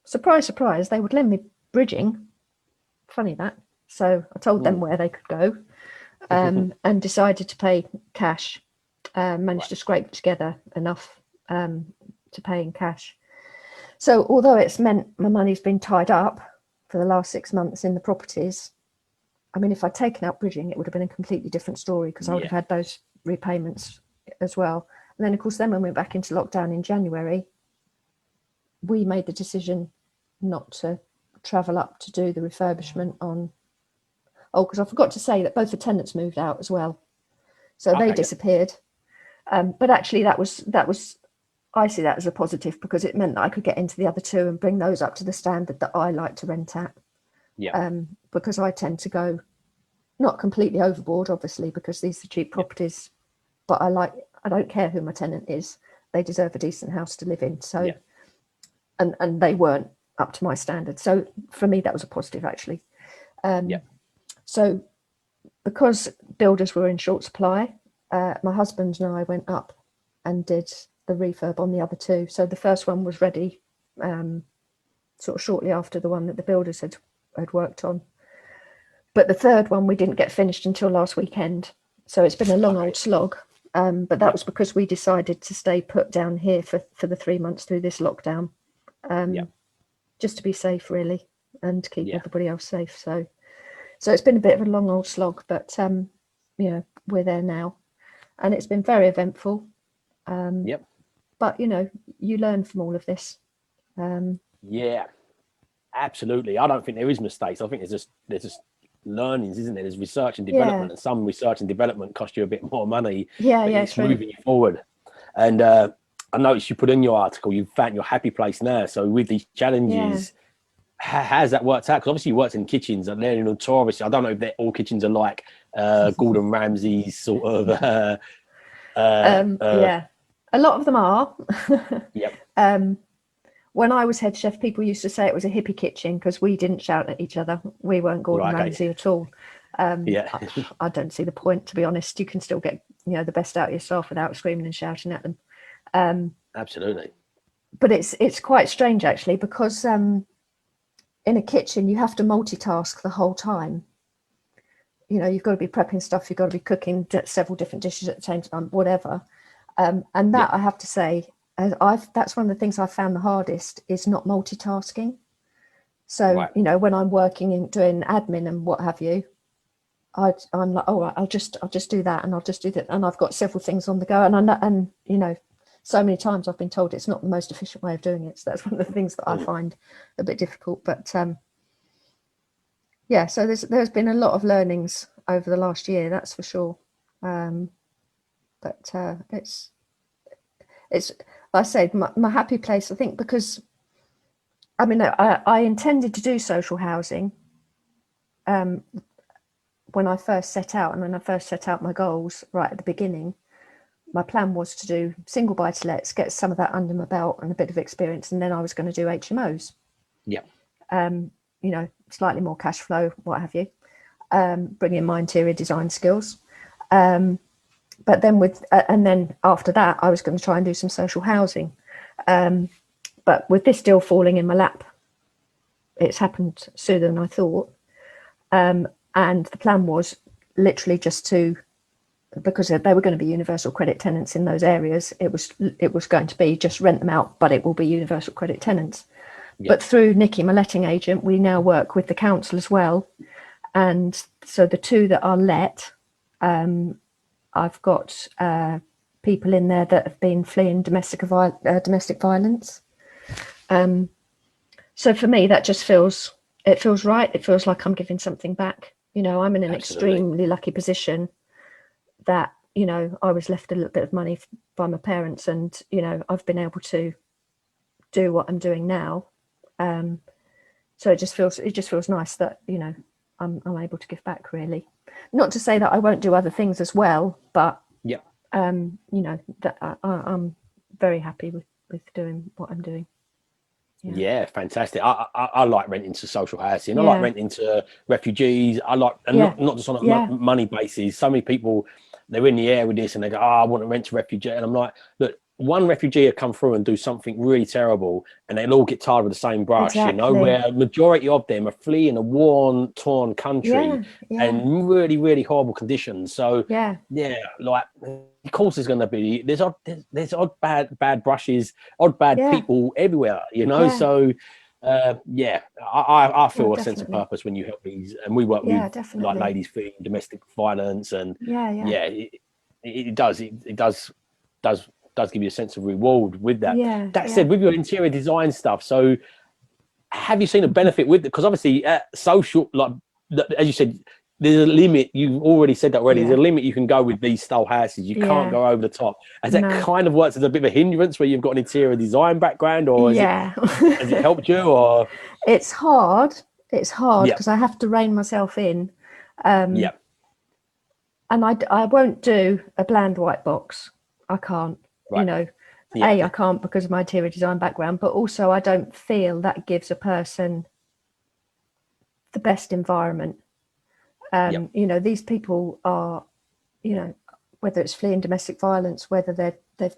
surprise, surprise, they would lend me bridging. Funny that. So I told them where they could go, and decided to pay cash. Managed to scrape together enough to pay in cash. So although it's meant my money's been tied up for the last 6 months in the properties, I mean, if I'd taken out bridging, it would have been a completely different story, because I would have had those repayments as well. And then, of course, when we went back into lockdown in January, we made the decision not to travel up to do the refurbishment on. Oh, because I forgot to say that both the tenants moved out as well, so they disappeared. But actually, that was I see that as a positive, because it meant that I could get into the other two and bring those up to the standard that I like to rent at. Yeah. Because I tend to go not completely overboard, obviously, because these are cheap properties, but I don't care who my tenant is. They deserve a decent house to live in. So, and they weren't up to my standard. So for me, that was a positive, actually. So because builders were in short supply, my husband and I went up and did the refurb on the other two. So the first one was ready sort of shortly after the one that the builders had worked on. But the third one we didn't get finished until last weekend. So it's been a long old slog. But that was because we decided to stay put down here for the 3 months through this lockdown, just to be safe, really, and to keep everybody else safe. So it's been a bit of a long old slog, but we're there now, and it's been very eventful. But you learn from all of this. Absolutely. I don't think there is mistakes. I think there's just learnings, isn't there? There's research and development, and some research and development cost you a bit more money. It's moving you forward. And I noticed you put in your article, you found your happy place now. So with these challenges, how's that worked out? Because obviously you worked in kitchens, and they're notorious. I don't know if all kitchens are like Gordon Ramsay's sort of. A lot of them are. When I was head chef, people used to say it was a hippie kitchen because we didn't shout at each other. We weren't Gordon Ramsay at all. I don't see the point, to be honest. You can still get the best out of yourself without screaming and shouting at them. Absolutely. But it's quite strange, actually, because in a kitchen you have to multitask the whole time. You've got to be prepping stuff, you've got to be cooking several different dishes at the same time, whatever. And that, I have to say, that's one of the things I found the hardest, is not multitasking. So when I'm working and doing admin and what have you, I'm like, all right, I'll just do that, and I'll just do that, and I've got several things on the go, and so many times I've been told it's not the most efficient way of doing it. So that's one of the things that I find a bit difficult. But so there's been a lot of learnings over the last year, that's for sure. But it's like I said, my happy place, I think, because I intended to do social housing when I first set out, and when I first set out my goals right at the beginning. My plan was to do single buy-to-lets, get some of that under my belt and a bit of experience, and then I was going to do HMOs. Slightly more cash flow, what have you, bring in my interior design skills. But then and then after that, I was going to try and do some social housing. But with this deal falling in my lap, it's happened sooner than I thought. And the plan was literally just because they were going to be universal credit tenants in those areas, it was going to be just rent them out, but it will be universal credit tenants. But through Nikki, my letting agent, we now work with the council as well. And so the two that are let, I've got people in there that have been fleeing domestic violence. So for me, that just feels right. It feels like I'm giving something back. I'm in an extremely lucky position that, I was left a little bit of money by my parents, and, I've been able to do what I'm doing now. So it just feels nice that, I'm able to give back, really. Not to say that I won't do other things as well, but Yep. you know, that I'm very happy with doing what I'm doing. Yeah, fantastic. I like renting to social housing. I Yeah. like renting to refugees. I like, and not just on a money basis. So many people, they're in the air with this and they go, oh, I want to rent to refugee. And I'm like, look, one refugee will come through and do something really terrible and they'll all get tired with the same brush, you know, where majority of them are fleeing a war-torn country and really, really horrible conditions. So like, of course there's going to be, there's odd bad brushes, odd bad people everywhere, you know. So I feel a sense of purpose when you help these, and we work with like ladies fleeing domestic violence, and it does give you a sense of reward with that. That said, with your interior design stuff, so have you seen a benefit with it? Because obviously social, like as you said, there's a limit. You've already said that already. There's a limit you can go with these style houses. You can't go over the top. Has that kind of worked as a bit of a hindrance where you've got an interior design background, or has it helped you? Or it's hard because I have to rein myself in. And I won't do a bland white box. I can't. You know, I can't because of my interior design background, but also I don't feel that gives a person the best environment. You know, these people are, you know, whether it's fleeing domestic violence, whether they've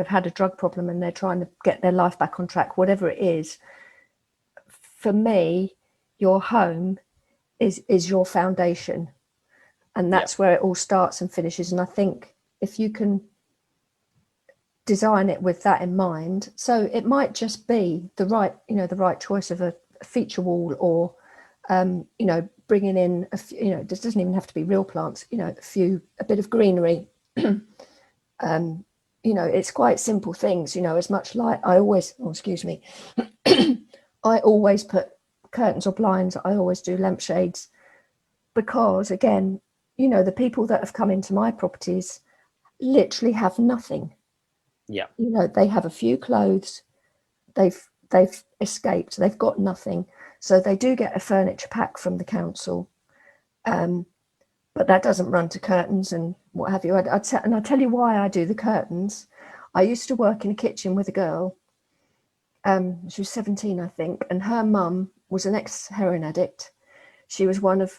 had a drug problem and they're trying to get their life back on track, whatever it is. For me, your home is your foundation, and that's where it all starts and finishes. And I think if you can design it with that in mind, so it might just be the right choice of a feature wall, or you know, bringing in you know, this doesn't even have to be real plants, you know, a bit of greenery. You know, it's quite simple things, you know, as much like I always I always put curtains or blinds, I always do lampshades, because again, you know, the people that have come into my properties literally have nothing. You know, they have a few clothes, they've escaped, they've got nothing. So they do get a furniture pack from the council, but that doesn't run to curtains and what have you. And I'll tell you why I do the curtains. I used to work in a kitchen with a girl. She was 17, I think, and her mum was an ex-heroin addict. She was one of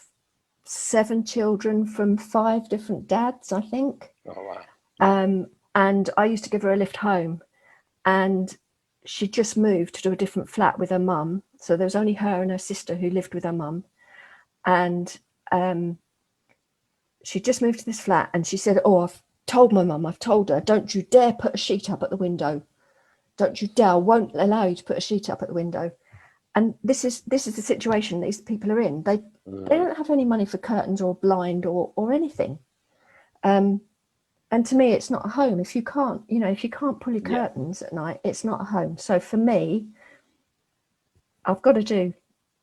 7 children from 5 different dads, I think. Oh, wow. And I used to give her a lift home, and she just moved to a different flat with her mum. So there was only her and her sister who lived with her mum. And she just moved to this flat, and she said, oh, I've told her, don't you dare put a sheet up at the window. Don't you dare, I won't allow you to put a sheet up at the window. And this is the situation these people are in. They don't have any money for curtains or blind or anything. And to me, it's not a home. If you can't, you know, if you can't pull your curtains at night, it's not a home. So for me, I've got to do,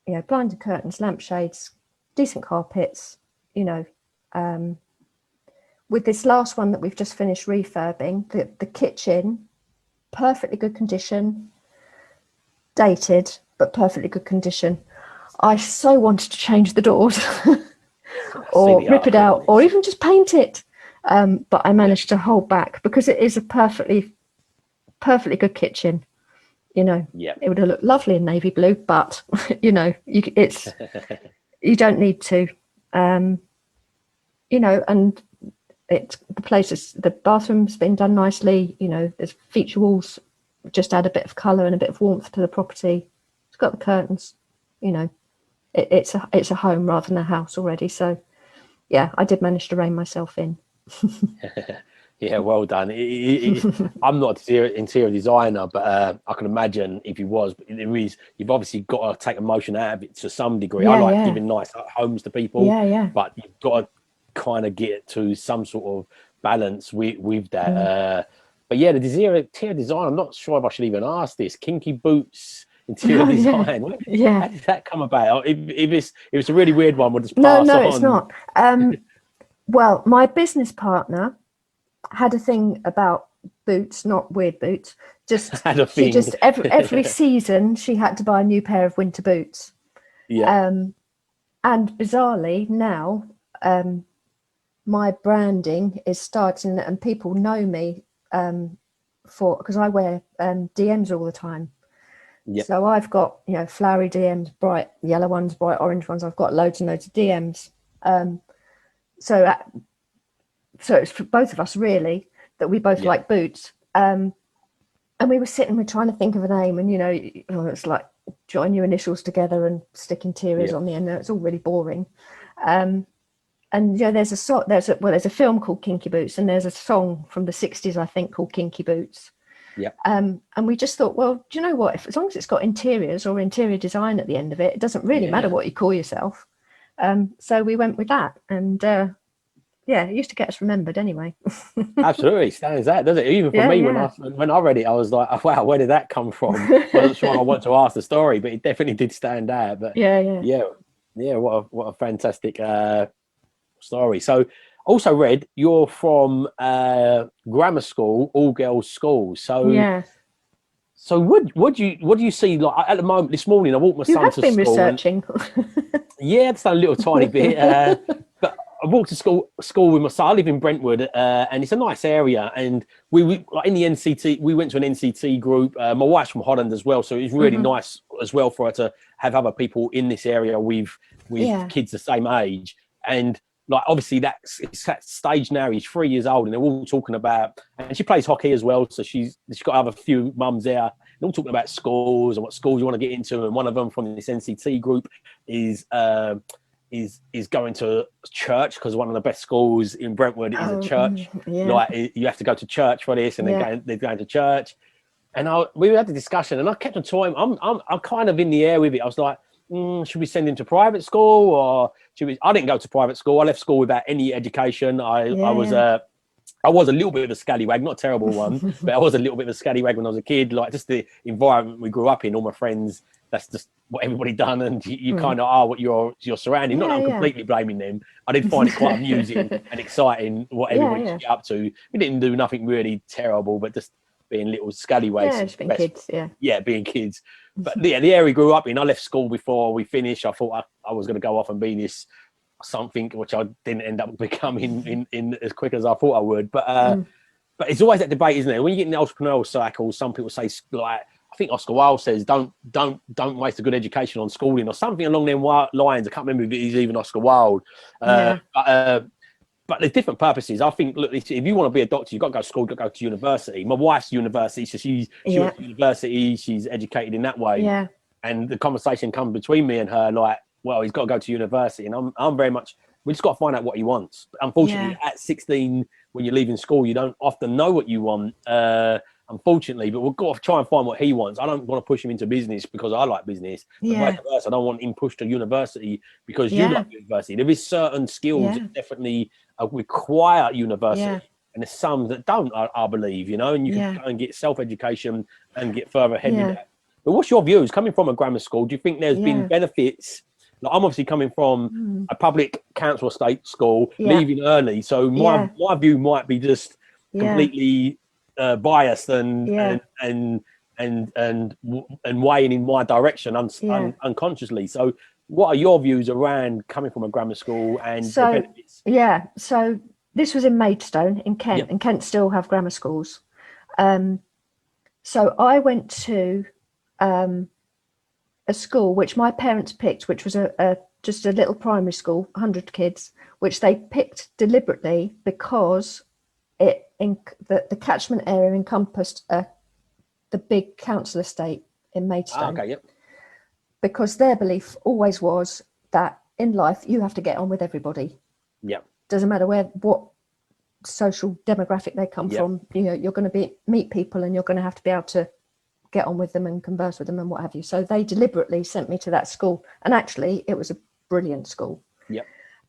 you know, blinded curtains, lampshades, decent carpets, you know. With this last one that we've just finished refurbing, the kitchen, perfectly good condition, dated, but perfectly good condition. I so wanted to change the doors or rip it out or even just paint it. But I managed to hold back because it is a perfectly good kitchen. You know, it would have looked lovely in navy blue, but you know, you don't need to. You know, and the bathroom's been done nicely. You know, there's feature walls, just add a bit of colour and a bit of warmth to the property. It's got the curtains. You know, it's a home rather than a house already. So, yeah, I did manage to rein myself in. Yeah, well done. I'm not an interior designer, but I can imagine if you was, you've obviously got to take emotion out of it to some degree. I like giving nice homes to people, but you've got to kind of get to some sort of balance with that. But yeah, the interior design, I'm not sure if I should even ask this. Kinky boots, interior design. How did that come about? If it's a really weird one, we'll just pass on. No, it's not. Well, my business partner had a thing about boots, not weird boots. Just every season she had to buy a new pair of winter boots. And bizarrely now, my branding is starting, and people know me because I wear DMs all the time. Yep. So I've got, flowery DMs, bright yellow ones, bright orange ones. I've got loads and loads of DMs. So it's for both of us really that we both like boots. And we were trying to think of a name, and it's like join your initials together and stick interiors on the end. It's all really boring. And there's a film called Kinky Boots, and there's a song from the 60s, I think, called Kinky Boots. Yeah. And we just thought, well, do you know what? As long as it's got interiors or interior design at the end of it, it doesn't really matter what you call yourself. So we went with that, and it used to get us remembered anyway. Absolutely, stands out, does it? Even for me, when I read it, I was like, oh, wow, where did that come from? I wasn't sure I want to ask the story, but it definitely did stand out. But what a fantastic story. So, also read you're from grammar school, all girls school. So So what do you see, like at the moment? This morning I walked my son to school. You have been researching. I've done a little tiny bit. But I walked to school with my son. I live in Brentwood, and it's a nice area. And we like in the NCT, we went to an NCT group. My wife's from Holland as well, so it was really nice as well for her to have other people in this area with kids the same age. And like obviously it's that stage now. He's 3 years old, and they're all talking about. And she plays hockey as well, so she's got other few mums there. They're all talking about schools and what schools you want to get into. And one of them from this NCT group is going to church, because one of the best schools in Brentwood is a church. Like you have to go to church for this, and they're going to church. And we had the discussion, and I kept on toying. I'm kind of in the air with it. I was like, should we send him to private school, or should we? I didn't go to private school. I left school without any education. I was a little bit of a scallywag, not a terrible one, but I was a little bit of a scallywag when I was a kid. Like just the environment we grew up in, all my friends, that's just what everybody done, and you kind of are what you're surrounding. Not that I'm completely blaming them. I did find it quite amusing and exciting what everybody was up to. We didn't do nothing really terrible, but just being little scallywags. Yeah, just being kids. Being kids. But the area we grew up in, I left school before we finished. I thought I was going to go off and be this something, which I didn't end up becoming in as quick as I thought I would. But it's always that debate, isn't it? When you get in the entrepreneurial cycle, some people say, like, I think Oscar Wilde says, don't waste a good education on schooling, or something along them lines. I can't remember if it is even Oscar Wilde. But there's different purposes. I think, look, if you want to be a doctor, you've got to go to school, you've got to go to university. My wife's university, so she went to university, she's educated in that way. Yeah. And the conversation comes between me and her, like, well, he's got to go to university. And I'm very much, we just got to find out what he wants. But unfortunately, at 16, when you're leaving school, you don't often know what you want, unfortunately. But we've got to try and find what he wants. I don't want to push him into business because I like business. But vice versa, I don't want him pushed to university because you like university. There is certain skills that definitely require university. And there's some that don't, I believe, and you can go and get self-education and get further ahead with that. But what's your views coming from a grammar school? Do you think there's been benefits? Like, I'm obviously coming from a public council estate school, leaving early, so my view might be just completely biased and weighing in my direction unconsciously. So, what are your views around coming from a grammar school and the benefits? So this was in Maidstone in Kent, and Kent still have grammar schools. So I went to a school which my parents picked, which was just a little primary school, 100 kids, which they picked deliberately because the catchment area encompassed the big council estate in Maidstone. Because their belief always was that in life you have to get on with everybody. Doesn't matter what social demographic they come from. You're going to meet people, and you're going to have to be able to get on with them and converse with them and what have you. So they deliberately sent me to that school, and actually it was a brilliant school.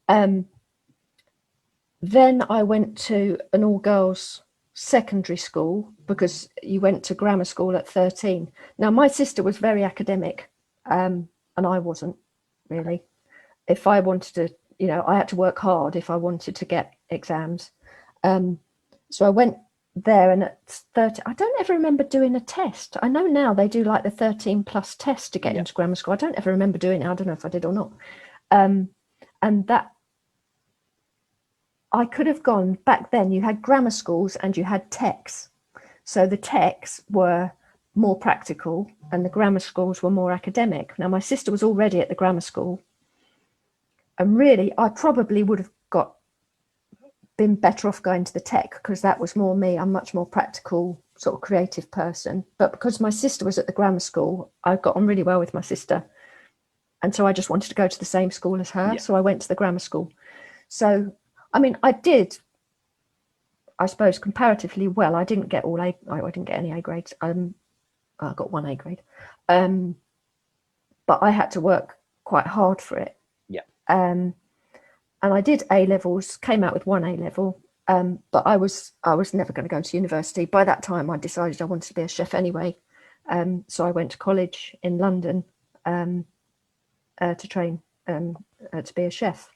Then I went to an all-girls secondary school because you went to grammar school at 13. Now my sister was very academic, and I wasn't really. If I wanted to, I had to work hard if I wanted to get exams. So I went there, and at 30, I don't ever remember doing a test. I know now they do like the 13 plus test to get into grammar school. I don't ever remember doing it. I don't know if I did or not. And that I could have gone back then. You had grammar schools and you had techs. So the techs were more practical and the grammar schools were more academic. Now, my sister was already at the grammar school. And really, I probably would have been better off going to the tech because that was more me. I'm much more practical, sort of creative person. But because my sister was at the grammar school, I got on really well with my sister. And so I just wanted to go to the same school as her. So I went to the grammar school. So, I mean, I did, I suppose, comparatively well. I didn't get I didn't get any A grades. I got 1 A grade. But I had to work quite hard for it. Yeah. And I did A levels, came out with 1 A level. But I was never going to go to university. By that time, I decided I wanted to be a chef anyway. So I went to college in London to train to be a chef.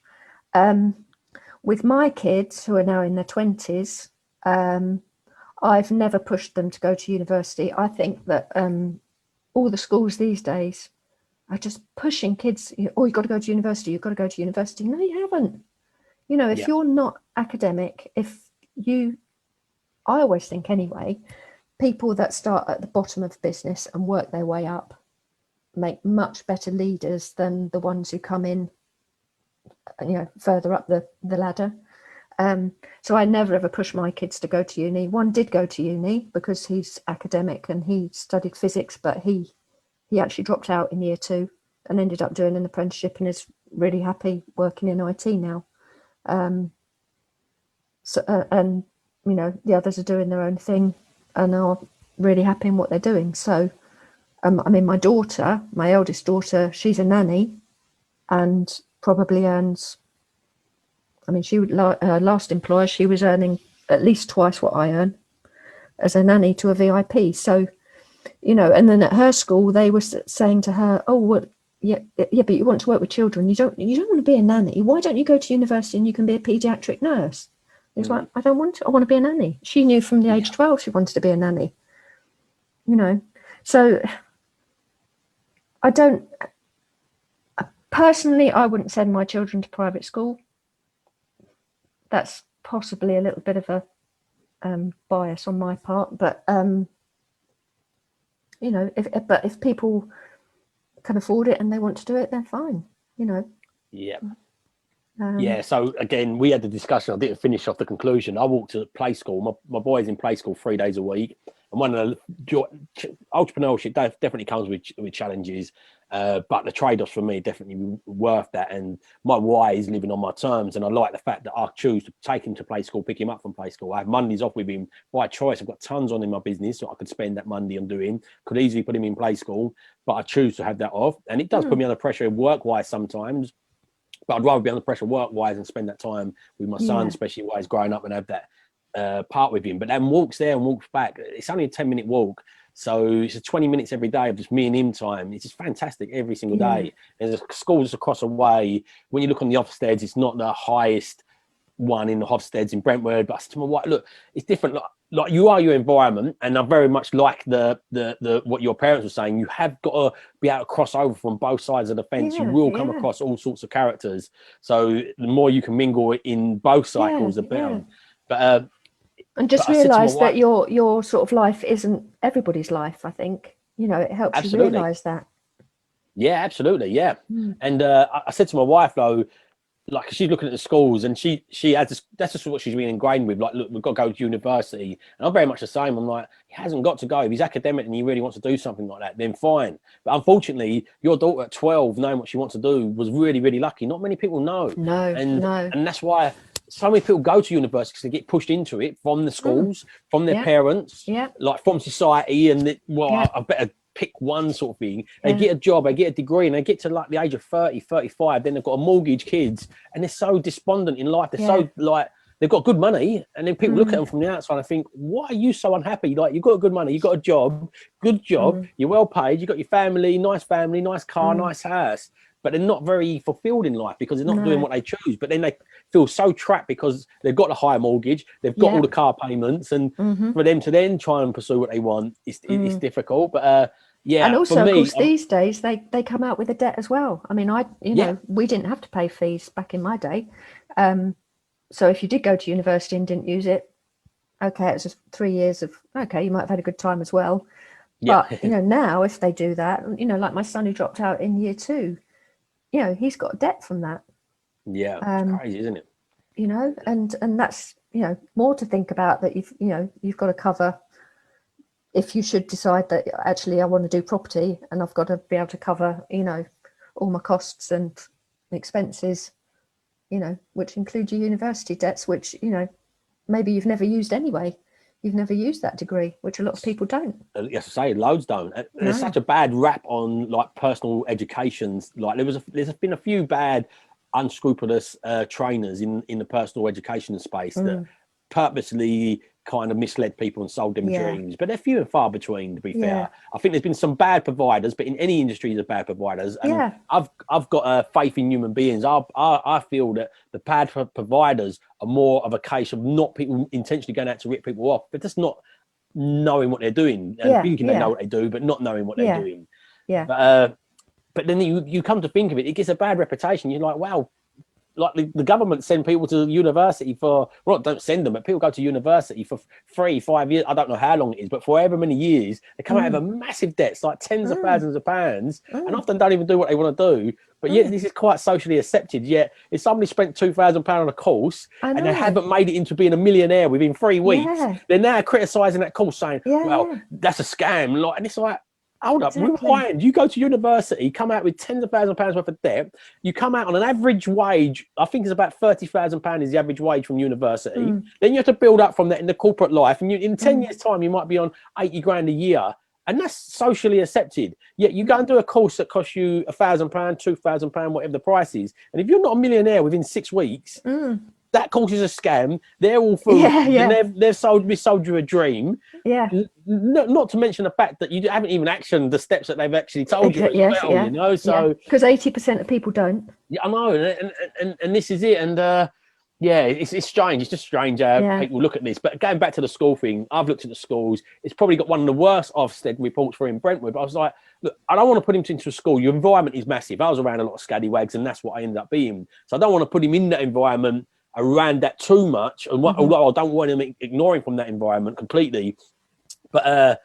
With my kids, who are now in their 20s, I've never pushed them to go to university. I think that all the schools these days are just pushing kids. Oh, you've got to go to university. You've got to go to university. No, you haven't. You know, if you're not academic, I always think anyway, people that start at the bottom of business and work their way up make much better leaders than the ones who come in, further up the ladder. So I never ever pushed my kids to go to uni. One did go to uni because he's academic and he studied physics, but he actually dropped out in year 2 and ended up doing an apprenticeship and is really happy working in IT now. And the others are doing their own thing and are really happy in what they're doing. So, I mean, my eldest daughter, she's a nanny and probably earns, I mean, her last employer, she was earning at least twice what I earn as a nanny to a VIP. So, and then at her school, they were saying to her, oh, well, yeah, but you want to work with children. You don't want to be a nanny. Why don't you go to university and you can be a paediatric nurse? It's like, I don't want to. I want to be a nanny. She knew from the age 12 she wanted to be a nanny. So personally, I wouldn't send my children to private school. That's possibly a little bit of a bias on my part, but if people can afford it and they want to do it, they're fine. So again, we had the discussion. I didn't finish off the conclusion. I walked to play school. My boy's in play school 3 days a week, and one of the entrepreneurship definitely comes with challenges, but the trade-offs for me definitely worth that. And my why is living on my terms, and I like the fact that I choose to take him to play school, pick him up from play school. I have Mondays off with him by choice. I've got tons on in my business, so I could spend that Monday on doing. Could easily put him in play school, but I choose to have that off, and it does put me under pressure work-wise sometimes. But I'd rather be under pressure work-wise and spend that time with my son, especially while he's growing up, and have that part with him. But then walks there and walks back. It's only a 10-minute walk. So it's 20 minutes every day of just me and him time. It's just fantastic every single day. There's a school just across the way. When you look on the Ofsteds, it's not the highest one in the Ofsteds in Brentwood. But I said to my wife, look, it's different. Like you are your environment, and I very much like the what your parents were saying. You have got to be able to cross over from both sides of the fence. You will come across all sorts of characters. So the more you can mingle in both cycles, the better. But and just realise that your sort of life isn't everybody's life. I think it helps you realise that. Yeah, absolutely. Yeah, and I said to my wife though, like she's looking at the schools and she has this, that's just what she's been ingrained with. Like, look, we've got to go to university, and I'm very much the same. I'm like, he hasn't got to go. If he's academic and he really wants to do something like that, then fine. But unfortunately, your daughter at 12 knowing what she wants to do was really, really lucky. Not many people know. And that's why so many people go to university because they get pushed into it from the schools, from their parents, like from society, and I better pick one sort of thing. They get a job, they get a degree, and they get to like the age of 30, 35, then they've got a mortgage, kids, and they're so despondent in life. They're so like, they've got good money, and then people look at them from the outside and think, why are you so unhappy? Like, you've got good money, you've got a job, good job, you're well paid, you've got your family, nice car, nice house, but they're not very fulfilled in life because they're not doing what they choose. But then they feel so trapped because they've got a higher mortgage, they've got all the car payments, and for them to then try and pursue what they want, it's difficult. But Yeah, And for also, of me, course, these days they come out with a debt as well. I mean, we didn't have to pay fees back in my day. So if you did go to university and didn't use it, okay, it's just 3 years of, okay, you might have had a good time as well. yeah, But, now if they do that, like my son who dropped out in year 2, he's got debt from that. yeah, it's crazy, isn't it? And that's, more to think about, that you've got to cover if you should decide that actually I want to do property, and I've got to be able to cover, all my costs and expenses, which include your university debts, which, maybe you've never used anyway. You've never used that degree, which a lot of people don't. Yes, I say loads don't. There's such a bad rap on like personal educations. Like there's been a few bad, unscrupulous trainers in the personal education space that purposely kind of misled people and sold them dreams, but they're few and far between, to be fair. I think there's been some bad providers, but in any industry there's bad providers, and I've got faith in human beings. I feel that the bad providers are more of a case of not people intentionally going out to rip people off, but just not knowing what they're doing and thinking they know what they do, but not knowing what they're doing. But then you come to think of it, it gets a bad reputation. You're like, wow, like the government send people to university for, well, don't send them, but people go to university for 3-5 years. I don't know how long it is, but for however many years, they come out of a massive debts, like tens of thousands of pounds, and often don't even do what they want to do. But yet this is quite socially accepted. Yet if somebody spent £2,000 on a course and they haven't made it into being a millionaire within 3 weeks, they're now criticising that course, saying, well, that's a scam. Like, and it's like, hold up, rewind. You go to university, come out with tens of thousands of pounds worth of debt. You come out on an average wage, I think it's about £30,000 is the average wage from university. Then you have to build up from that in the corporate life. And in 10 years' time, you might be on 80 grand a year. And that's socially accepted. Yet you go and do a course that costs you £1,000, £2,000, whatever the price is. And if you're not a millionaire within 6 weeks, that course is a scam. They're all fools. And they've sold you a dream. Not to mention the fact that you haven't even actioned the steps that they've actually told you as well, So because 80% of people don't. Yeah, I know, and this is it. And it's strange. It's just strange how people look at this. But going back to the school thing, I've looked at the schools. It's probably got one of the worst Ofsted reports for in Brentwood. But I was like, look, I don't want to put him into a school. Your environment is massive. I was around a lot of scallywags, and that's what I ended up being. So I don't want to put him in that environment around that too much. And although I don't want him ignoring from that environment completely, but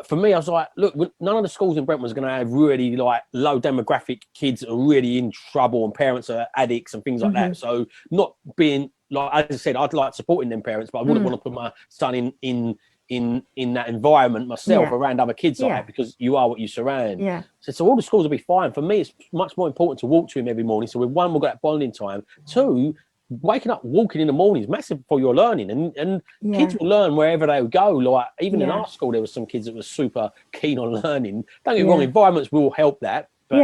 for me, I was like, look, none of the schools in Brentwood is going to have really like low demographic kids that are really in trouble and parents are addicts and things like that. So not being, like as I said, I'd like supporting them parents, but I wouldn't want to put my son in that environment myself around other kids like that, because you are what you surround. So all the schools will be fine. For me, it's much more important to walk to him every morning. So with one, we've got that bonding time. Two, waking up, walking in the morning is massive for your learning, and kids will learn wherever they go. Like even in our school, there were some kids that were super keen on learning. Don't get me wrong, environments will help that. But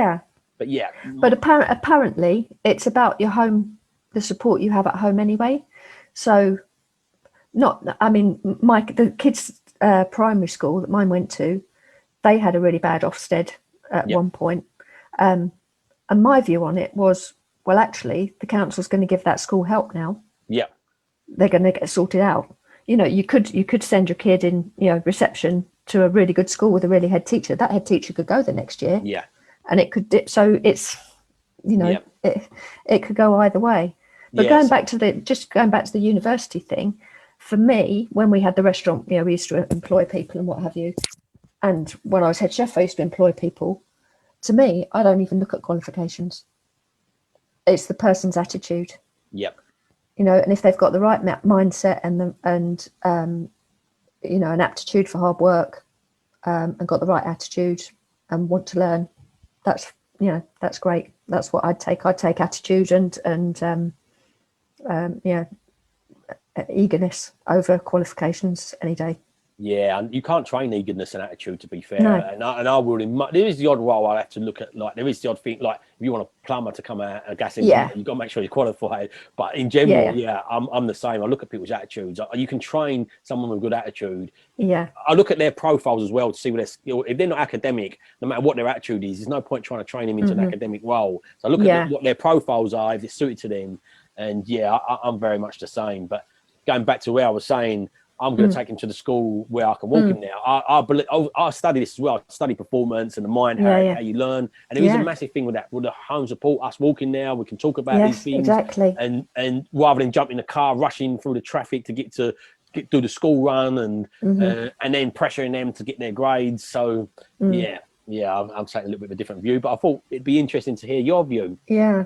apparently it's about your home, the support you have at home anyway. So the kids primary school that mine went to, they had a really bad Ofsted at one point. And my view on it was, well, actually, the council's going to give that school help now. They're going to get sorted out. You could send your kid in, reception to a really good school with a really head teacher. That head teacher could go the next year. And it could dip. So it's, it could go either way. But going back to the university thing, for me, when we had the restaurant, we used to employ people and what have you. And when I was head chef, I used to employ people. To me, I don't even look at qualifications. It's the person's attitude. And if they've got the right mindset and an aptitude for hard work, and got the right attitude and want to learn, that's great. That's what I'd take. I'd take attitude and eagerness over qualifications any day. Yeah, and you can't train eagerness and attitude, to be fair. No. And I will. There is the odd role I have to look at. Like there is the odd thing. Like if you want a plumber to come out, a gas engineer, you've got to make sure you're qualified. But in general, I'm the same. I look at people's attitudes. You can train someone with a good attitude. I look at their profiles as well to see what if they're not academic, no matter what their attitude is, there's no point trying to train them into an academic role. So I look at what their profiles are, if it's suited to them. And I'm very much the same. But going back to where I was saying, I'm going to take him to the school where I can walk him now. I study this as well. I study performance and the mind, how you learn. And there is a massive thing with that. With the home support, us walking now, we can talk about these things. Exactly. And rather than jumping in the car, rushing through the traffic to get through the school run and then pressuring them to get their grades. So I'm taking a little bit of a different view, but I thought it'd be interesting to hear your view. Yeah.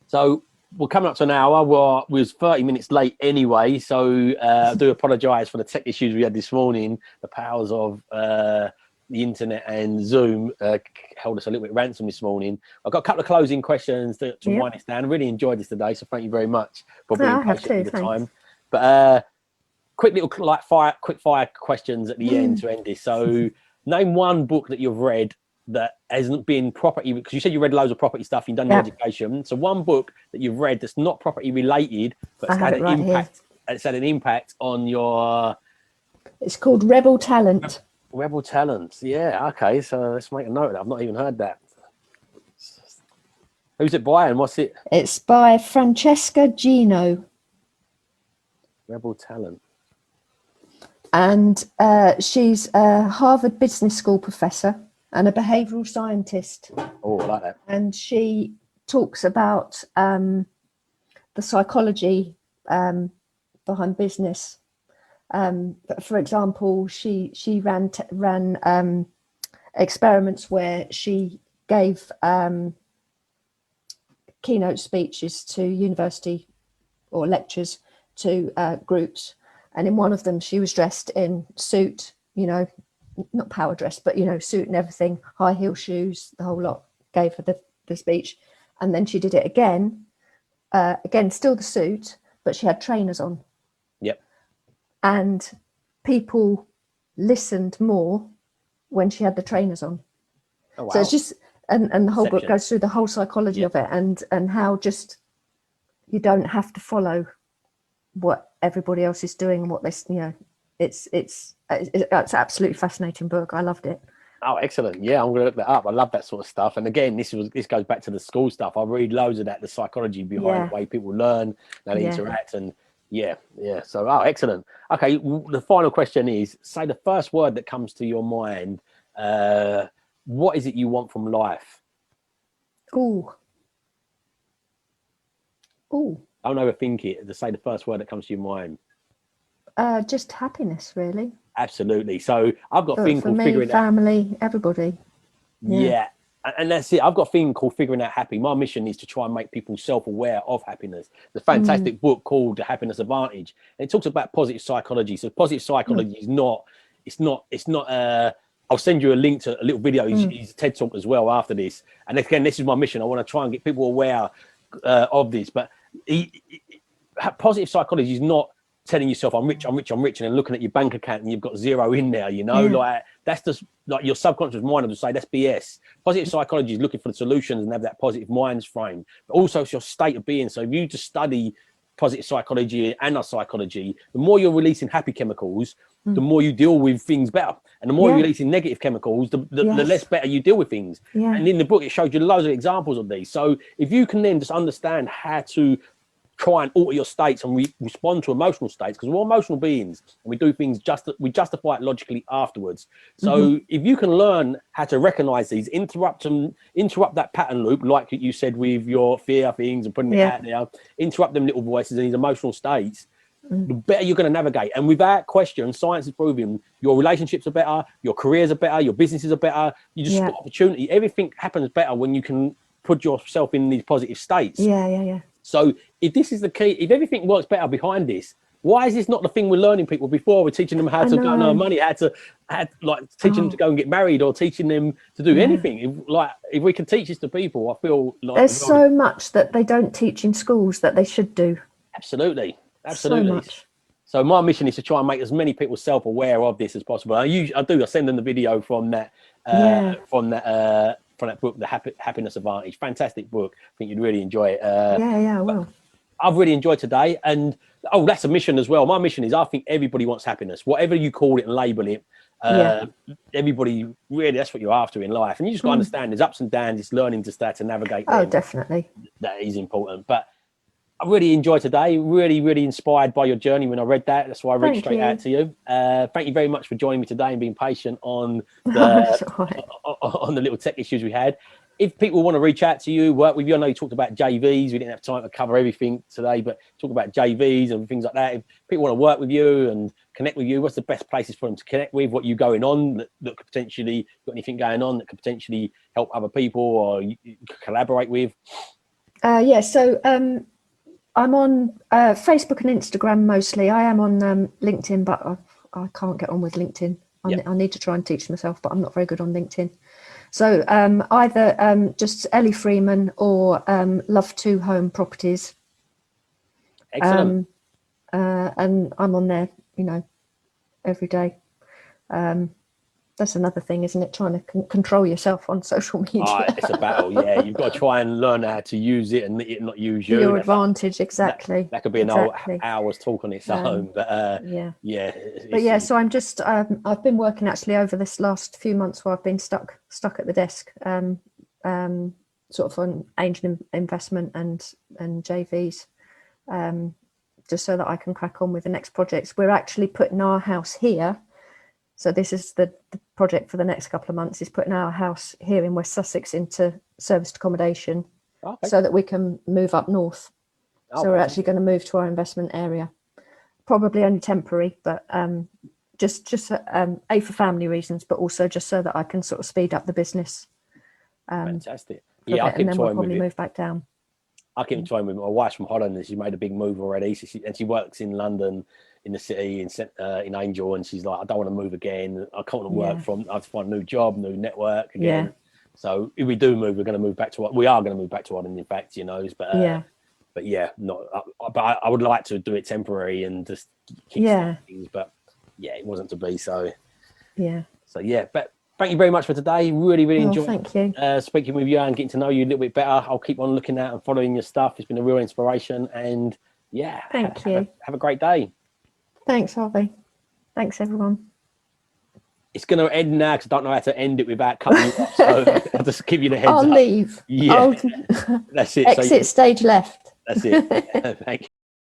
So we're coming up to an hour. We was 30 minutes late anyway, so I do apologise for the tech issues we had this morning. The powers of the internet and Zoom held us a little bit ransom this morning. I've got a couple of closing questions to wind us down. I really enjoyed this today, so thank you very much for being patient with the time. But quick little quick fire questions at the end to end this. So name one book that you've read that hasn't been property, because you said you read loads of property stuff, you've done your education. So one book that you've read that's not property related, but it's had an impact on your... It's called Rebel Talent. Rebel Talent. Yeah, okay. So let's make a note of that. I've not even heard that. Who's it by and what's it? It's by Francesca Gino. Rebel Talent. And she's a Harvard Business School professor and a behavioural scientist. Oh, I like that. And she talks about the psychology behind business. For example, she ran experiments where she gave keynote speeches to university or lectures to groups. And in one of them, she was dressed in suit, not power dress, but, suit and everything, high heel shoes, the whole lot, gave her the speech. And then she did it again, still the suit, but she had trainers on. Yep. And people listened more when she had the trainers on. Oh, wow. So it's just, and the whole book goes through the whole psychology of it and how just you don't have to follow what everybody else is doing and what they, it's absolutely fascinating book. I loved it. Oh, excellent. Yeah, I'm going to look that up. I love that sort of stuff. And again, this goes back to the school stuff. I read loads of that, the psychology behind the way people learn, how they interact. And So, excellent. Okay, the final question is, say the first word that comes to your mind. What is it you want from life? Ooh. Don't overthink it. To say the first word that comes to your mind. Just happiness, really. Absolutely. So I've got a thing called figuring out family, everybody. Yeah. And that's it. I've got a thing called Figuring Out Happy. My mission is to try and make people self-aware of happiness. The fantastic book called The Happiness Advantage. And it talks about positive psychology. So positive psychology is not, I'll send you a link to a little video. He's a TED Talk as well after this. And again, this is my mission. I want to try and get people aware of this. But positive psychology is not telling yourself I'm rich, and then looking at your bank account and you've got zero in there, like that's just like your subconscious mind will say that's BS. Positive psychology is looking for the solutions and have that positive minds frame, but also it's your state of being. So if you just study positive psychology and our psychology, the more you're releasing happy chemicals, the more you deal with things better. And the more you're releasing negative chemicals, the less better you deal with things. And in the book, it shows you loads of examples of these. So if you can then just understand how to try and alter your states and respond to emotional states, because we're emotional beings and we do things we justify it logically afterwards. So if you can learn how to recognize these, interrupt that pattern loop, like you said with your fear things and putting it out there, interrupt them little voices and these emotional states, the better you're going to navigate. And without question, science is proving your relationships are better, your careers are better, your businesses are better, you just spot opportunity. Everything happens better when you can put yourself in these positive states. So if this is the key, if everything works better behind this, why is this not the thing we're learning people before? We're teaching them how to go and earn money, how to teaching them to go and get married, or teaching them to do anything. If we can teach this to people, I feel like there's so much that they don't teach in schools that they should do. Absolutely. So much. So my mission is to try and make as many people self-aware of this as possible. I send them the video from that from that book, The Happiness Advantage. Fantastic book. I think you'd really enjoy it. I will. I've really enjoyed today. And, that's a mission as well. My mission is I think everybody wants happiness. Whatever you call it and label it, everybody, really, that's what you're after in life. And you just got to understand there's ups and downs. It's learning to start to navigate them. Definitely. That is important. But I really enjoyed today. Really inspired by your journey when I read that. That's why I reached straight out to you. Thank you very much for joining me today and being patient on the little tech issues we had. If people want to reach out to you, work with you, I know you talked about JVs. We didn't have time to cover everything today, but talk about JVs and things like that. If people want to work with you and connect with you, what's the best places for them to connect with? What you going on that could potentially, got anything going on that could potentially help other people or you could collaborate with? So I'm on Facebook and Instagram mostly. I am on LinkedIn, but I can't get on with LinkedIn. I need to try and teach myself, but I'm not very good on LinkedIn. So either just Elly Freeman or Love to Home Properties. Excellent. And I'm on there, every day. That's another thing, isn't it? Trying to control yourself on social media. It's a battle, yeah. You've got to try and learn how to use it and it not use you. Your advantage, exactly. That could be an hour's talk on its own, but yeah. So I'm just, I've been working actually over this last few months where I've been stuck at the desk, sort of on angel investment and JVs, just so that I can crack on with the next projects. We're actually putting our house here. So this is the project for the next couple of months, is putting our house here in West Sussex into serviced accommodation, so that we can move up north. So we're actually going to move to our investment area, probably only temporary, but just A, for family reasons, but also just so that I can sort of speed up the business. Fantastic. Yeah, I keep and then we'll probably move back down. I keep trying with my wife's from Holland, and she's made a big move already. So she works in London, in the city, in Angel, and she's like, I don't want to move again. I can't work I have to find a new job, new network again. So if we do move, we are going to move back to Holland, in fact, but I would like to do it temporary and just keep things, but it wasn't to be. So but thank you very much for today. Really enjoyed speaking with you and getting to know you a little bit better. I'll keep on looking at and following your stuff. It's been a real inspiration, and thank you. Have a great day. Thanks, Harvey. Thanks, everyone. It's going to end now because I don't know how to end it without cutting you off. So I'll just give you the heads up. I'll leave. Yeah, that's it. Exit stage left. That's it. Thank you.